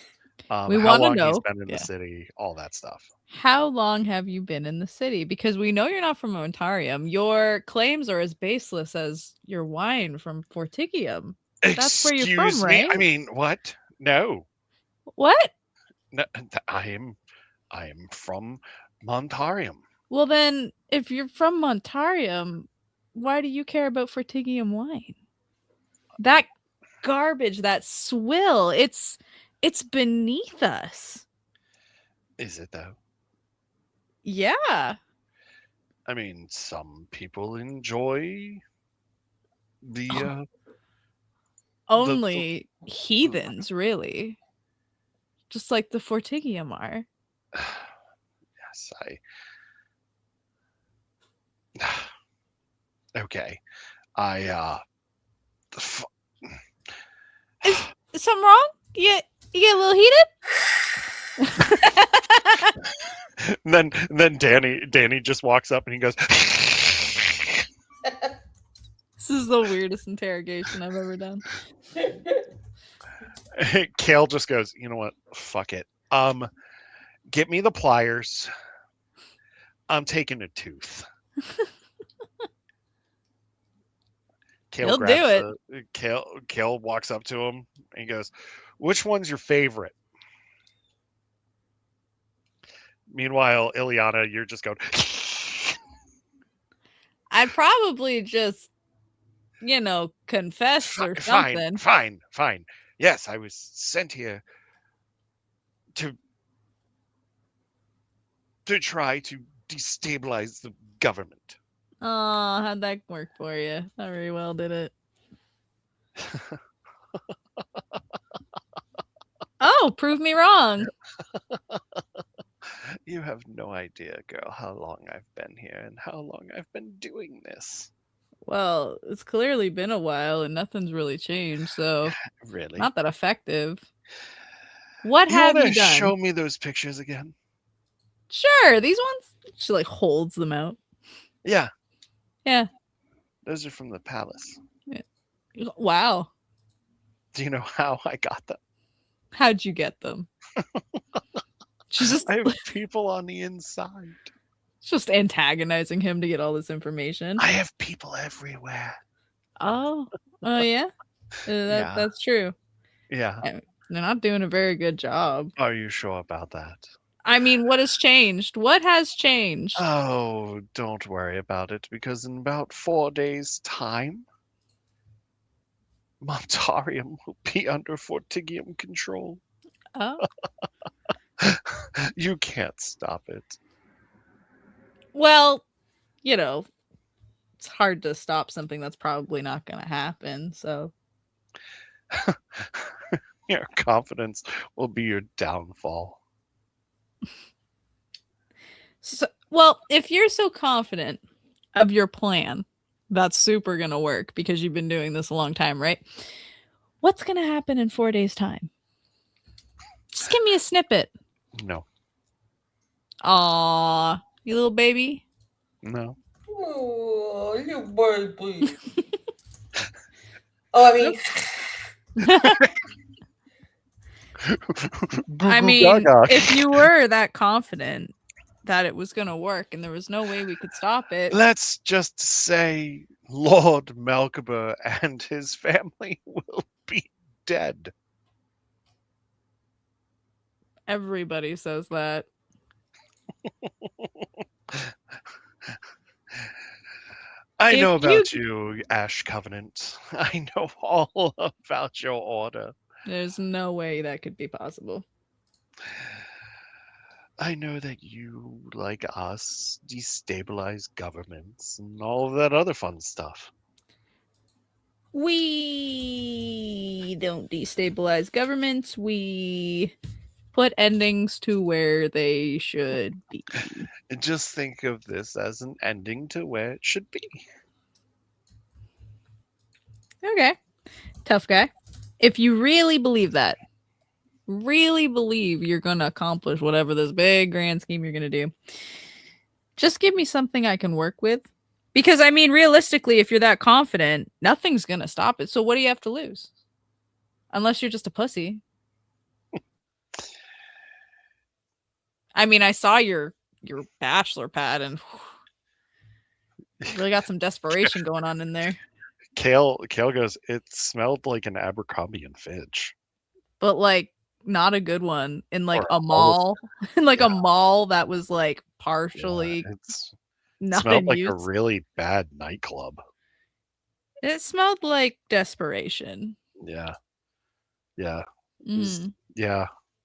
We how want long to know he's been in the city, all that stuff. How long have you been in the city? Because we know you're not from Ontarium. Your claims are as baseless as your wine from Fortigium. That's where you're from, right? I mean, what? No. What? No, I am from Montarium. Well, then, if you're from Montarium, why do you care about Fortigium wine? That garbage, that swill, it's beneath us. Is it though? Yeah. I mean, some people enjoy the only heathens, really. Just like the Fortigium are. Yes, okay. Is something wrong? You get a little heated? then Danny just walks up and he goes. This is the weirdest interrogation I've ever done. Kale just goes, you know what? Fuck it. Get me the pliers. I'm taking a tooth. He'll do it. Kale walks up to him and he goes, which one's your favorite? Meanwhile, Ileana, you're just going. I'd probably just, confess or something. Fine. Yes, I was sent here to try to destabilize the government. Oh, how'd that work for you? Not very well, did it? Oh, prove me wrong. You have no idea, girl, how long I've been here and how long I've been doing this. Well, it's clearly been a while and nothing's really changed, so really not that effective. What have you done? Show me those pictures again. Sure, these ones. She like holds them out. Yeah. Those are from the palace. Yeah. Wow. Do you know how I got them? How'd you get them? I have people on the inside. Just antagonizing him to get all this information. I have people everywhere. Oh yeah? That's true. Yeah. They're not doing a very good job. Are you sure about that? I mean, what has changed? What has changed? Oh, don't worry about it, because in about 4 days' time, Montarium will be under Fortigium control. Oh. You can't stop it. Well, it's hard to stop something that's probably not going to happen, so. Your confidence will be your downfall. So, well, if you're so confident of your plan, that's super going to work because you've been doing this a long time, right? What's going to happen in 4 days' time? Just give me a snippet. No. Aw, you little baby? No. Oh, you baby. Oh, I mean, if you were that confident that it was going to work and there was no way we could stop it. Let's just say Lord Melkaba and his family will be dead. Everybody says that. I know about you, Ash Covenant. I know all about your order. There's no way that could be possible. I know that you, like us, destabilize governments and all of that other fun stuff. We don't destabilize governments. We put endings to where they should be. Just think of this as an ending to where it should be. Okay. Tough guy. If you really believe that, really believe you're going to accomplish whatever this big grand scheme you're going to do, just give me something I can work with. Because, I mean, realistically, if you're that confident, nothing's going to stop it. So what do you have to lose? Unless you're just a pussy. I mean, I saw your bachelor pad and really got some desperation going on in there. Kale goes, it smelled like an Abercrombie and Fitch. But, like, not a good one. In, like, a mall. In, like, a mall that was, like, partially not smelled in like use. a really bad nightclub. It smelled like desperation. Yeah.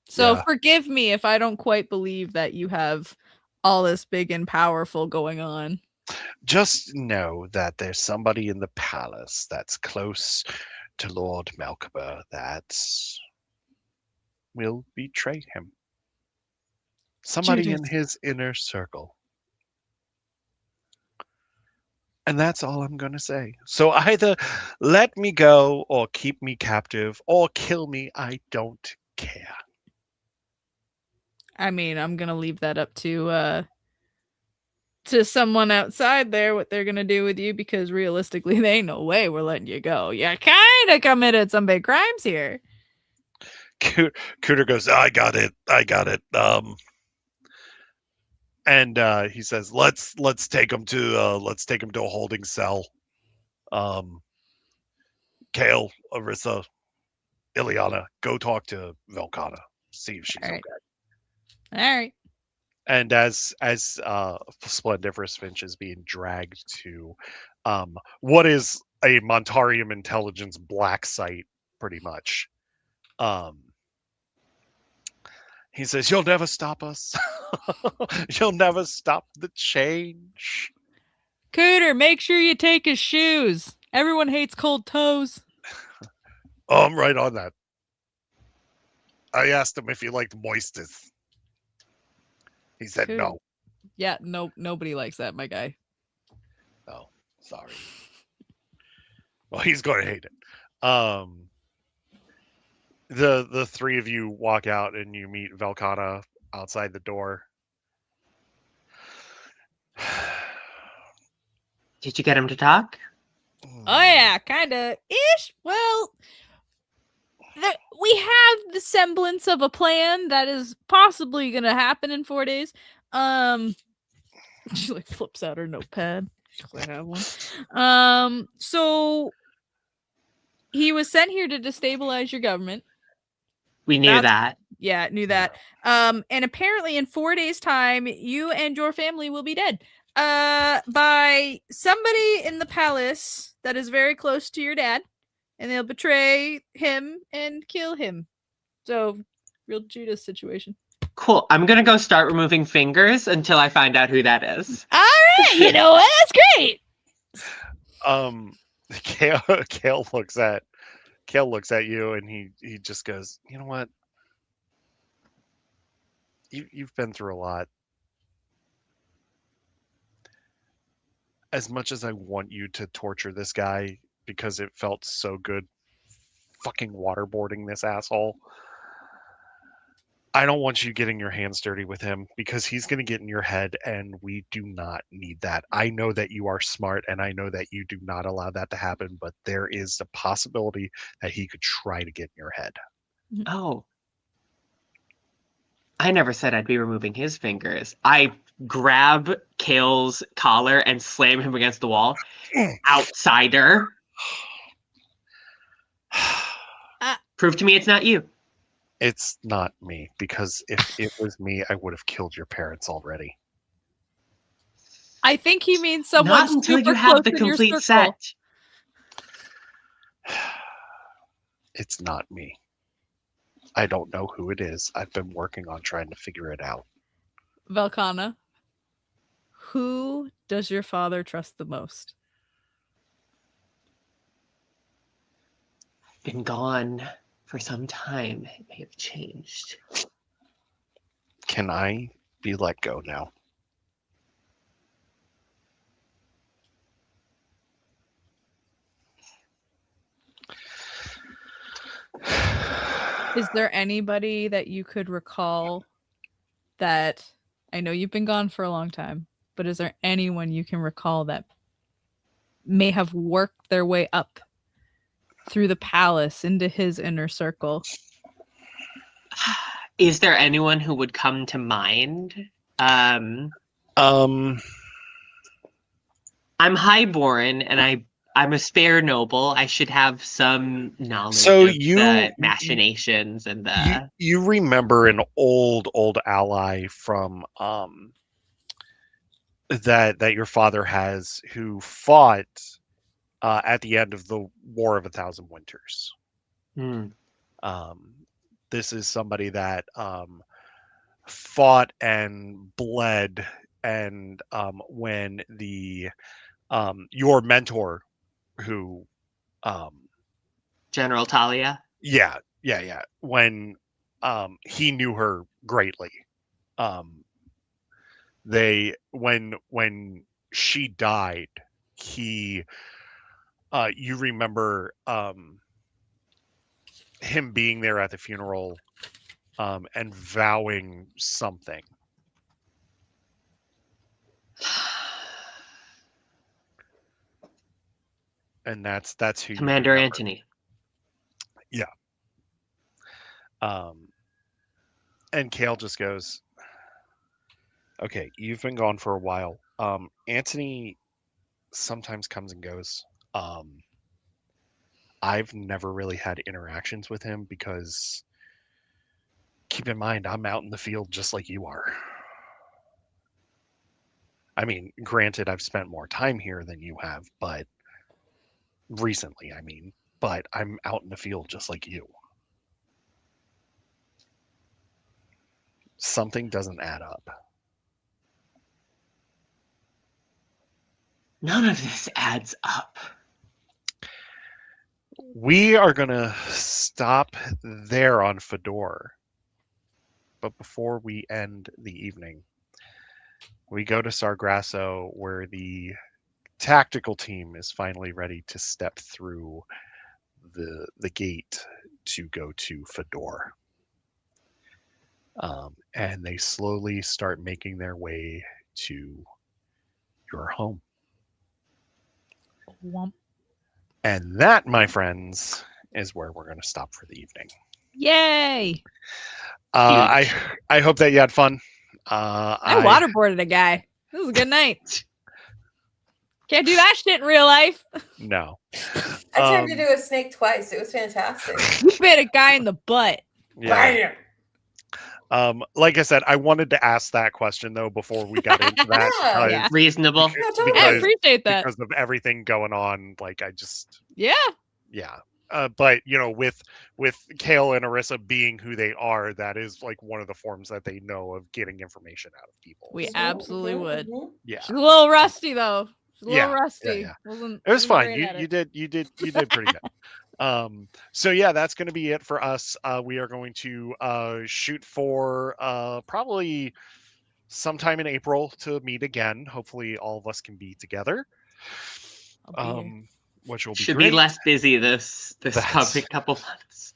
So forgive me if I don't quite believe that you have all this big and powerful going on. Just know that there's somebody in the palace that's close to Lord Melkaba that will betray him. Somebody in his inner circle. And that's all I'm going to say. So either let me go or keep me captive or kill me. I don't care. I mean, I'm going to leave that up to someone outside there what they're going to do with you, because realistically, there ain't no way we're letting you go. You kind of committed some big crimes here. Cooter goes, I got it. And he says, let's take him to a holding cell. Kale, Arissa, Ileana, go talk to Velkana, see if she's okay. All right. And as Splendiferous Finch is being dragged to what is a Montarium intelligence black site, pretty much. He says, "You'll never stop us. You'll never stop the change." Cooter, make sure you take his shoes. Everyone hates cold toes. Oh, I'm right on that. I asked him if he liked moistest. He said Cooter. no. Yeah, nobody likes that, my guy. Oh, sorry. Well, he's going to hate it. The three of you walk out and you meet Velkana outside the door. Did you get him to talk? Oh yeah, kinda ish. Well, we have the semblance of a plan that is possibly gonna happen in 4 days. She like flips out her notepad. I have one. So he was sent here to destabilize your government. We knew that. Yeah, knew that. And apparently in 4 days' time, you and your family will be dead. By somebody in the palace that is very close to your dad, and they'll betray him and kill him. So, real Judas situation. Cool. I'm gonna go start removing fingers until I find out who that is. All right, you know what? That's great. Kale looks at you and he just goes, you know what? You've been through a lot. As much as I want you to torture this guy because it felt so good fucking waterboarding this asshole, I don't want you getting your hands dirty with him because he's going to get in your head and we do not need that. I know that you are smart and I know that you do not allow that to happen, but there is a possibility that he could try to get in your head. Oh. I never said I'd be removing his fingers. I grab Kale's collar and slam him against the wall. Outsider. Prove to me it's not you. It's not me, because if it was me, I would have killed your parents already. I think he means someone not until super you have the close in complete your circle. set. It's not me. I don't know who it is. I've been working on trying to figure it out. Velkana, who does your father trust the most? Been gone for some time. It may have changed. Can I be let go now? Is there anybody that you could recall that, I know you've been gone for a long time, but is there anyone you can recall that may have worked their way up through the palace into his inner circle? Is there anyone who would come to mind? I'm highborn and I'm a spare noble. I should have some knowledge of the machinations and the... You remember an old ally from that your father has, who fought at the end of the War of a Thousand Winters. This is somebody that fought and bled, and when the your mentor, who General Talia? Yeah. When he knew her greatly. When she died, he you remember him being there at the funeral and vowing something. And that's who Commander Antony. Yeah. And Kale just goes, okay, you've been gone for a while. Anthony sometimes comes and goes. I've never really had interactions with him because keep in mind, I'm out in the field just like you are. I mean, granted, I've spent more time here than you have, but recently, but I'm out in the field just like you. Something doesn't add up. None of this adds up. We are going to stop there on Fador. But before we end the evening, we go to Sargasso, where the tactical team is finally ready to step through the gate to go to Fador. And they slowly start making their way to your home. Womp. And that, my friends, is where we're going to stop for the evening. Yay! I hope that you had fun. I waterboarded a guy. This was a good night. Can't do that shit in real life. No. I tried to do a snake twice. It was fantastic. You bit a guy in the butt. Yeah. Like I said, I wanted to ask that question though before we got into that. Yeah. Reasonable. I appreciate that because of everything going on. Like I just yeah. But you know, with Kale and Arissa being who they are, that is like one of the forms that they know of getting information out of people. We absolutely would. Yeah. She's a little rusty though. She's a little rusty. Yeah. It was fine. You did pretty good. So yeah, that's going to be it for us. We are going to shoot for probably sometime in April to meet again. Hopefully all of us can be together. Which will be should great. Be less busy this coming couple months.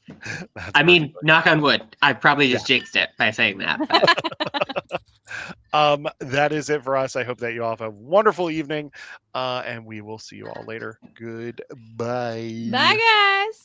I mean, knock on wood. I probably just jinxed it by saying that. That is it for us. I hope that you all have a wonderful evening, and we will see you all later. Goodbye. Bye, guys.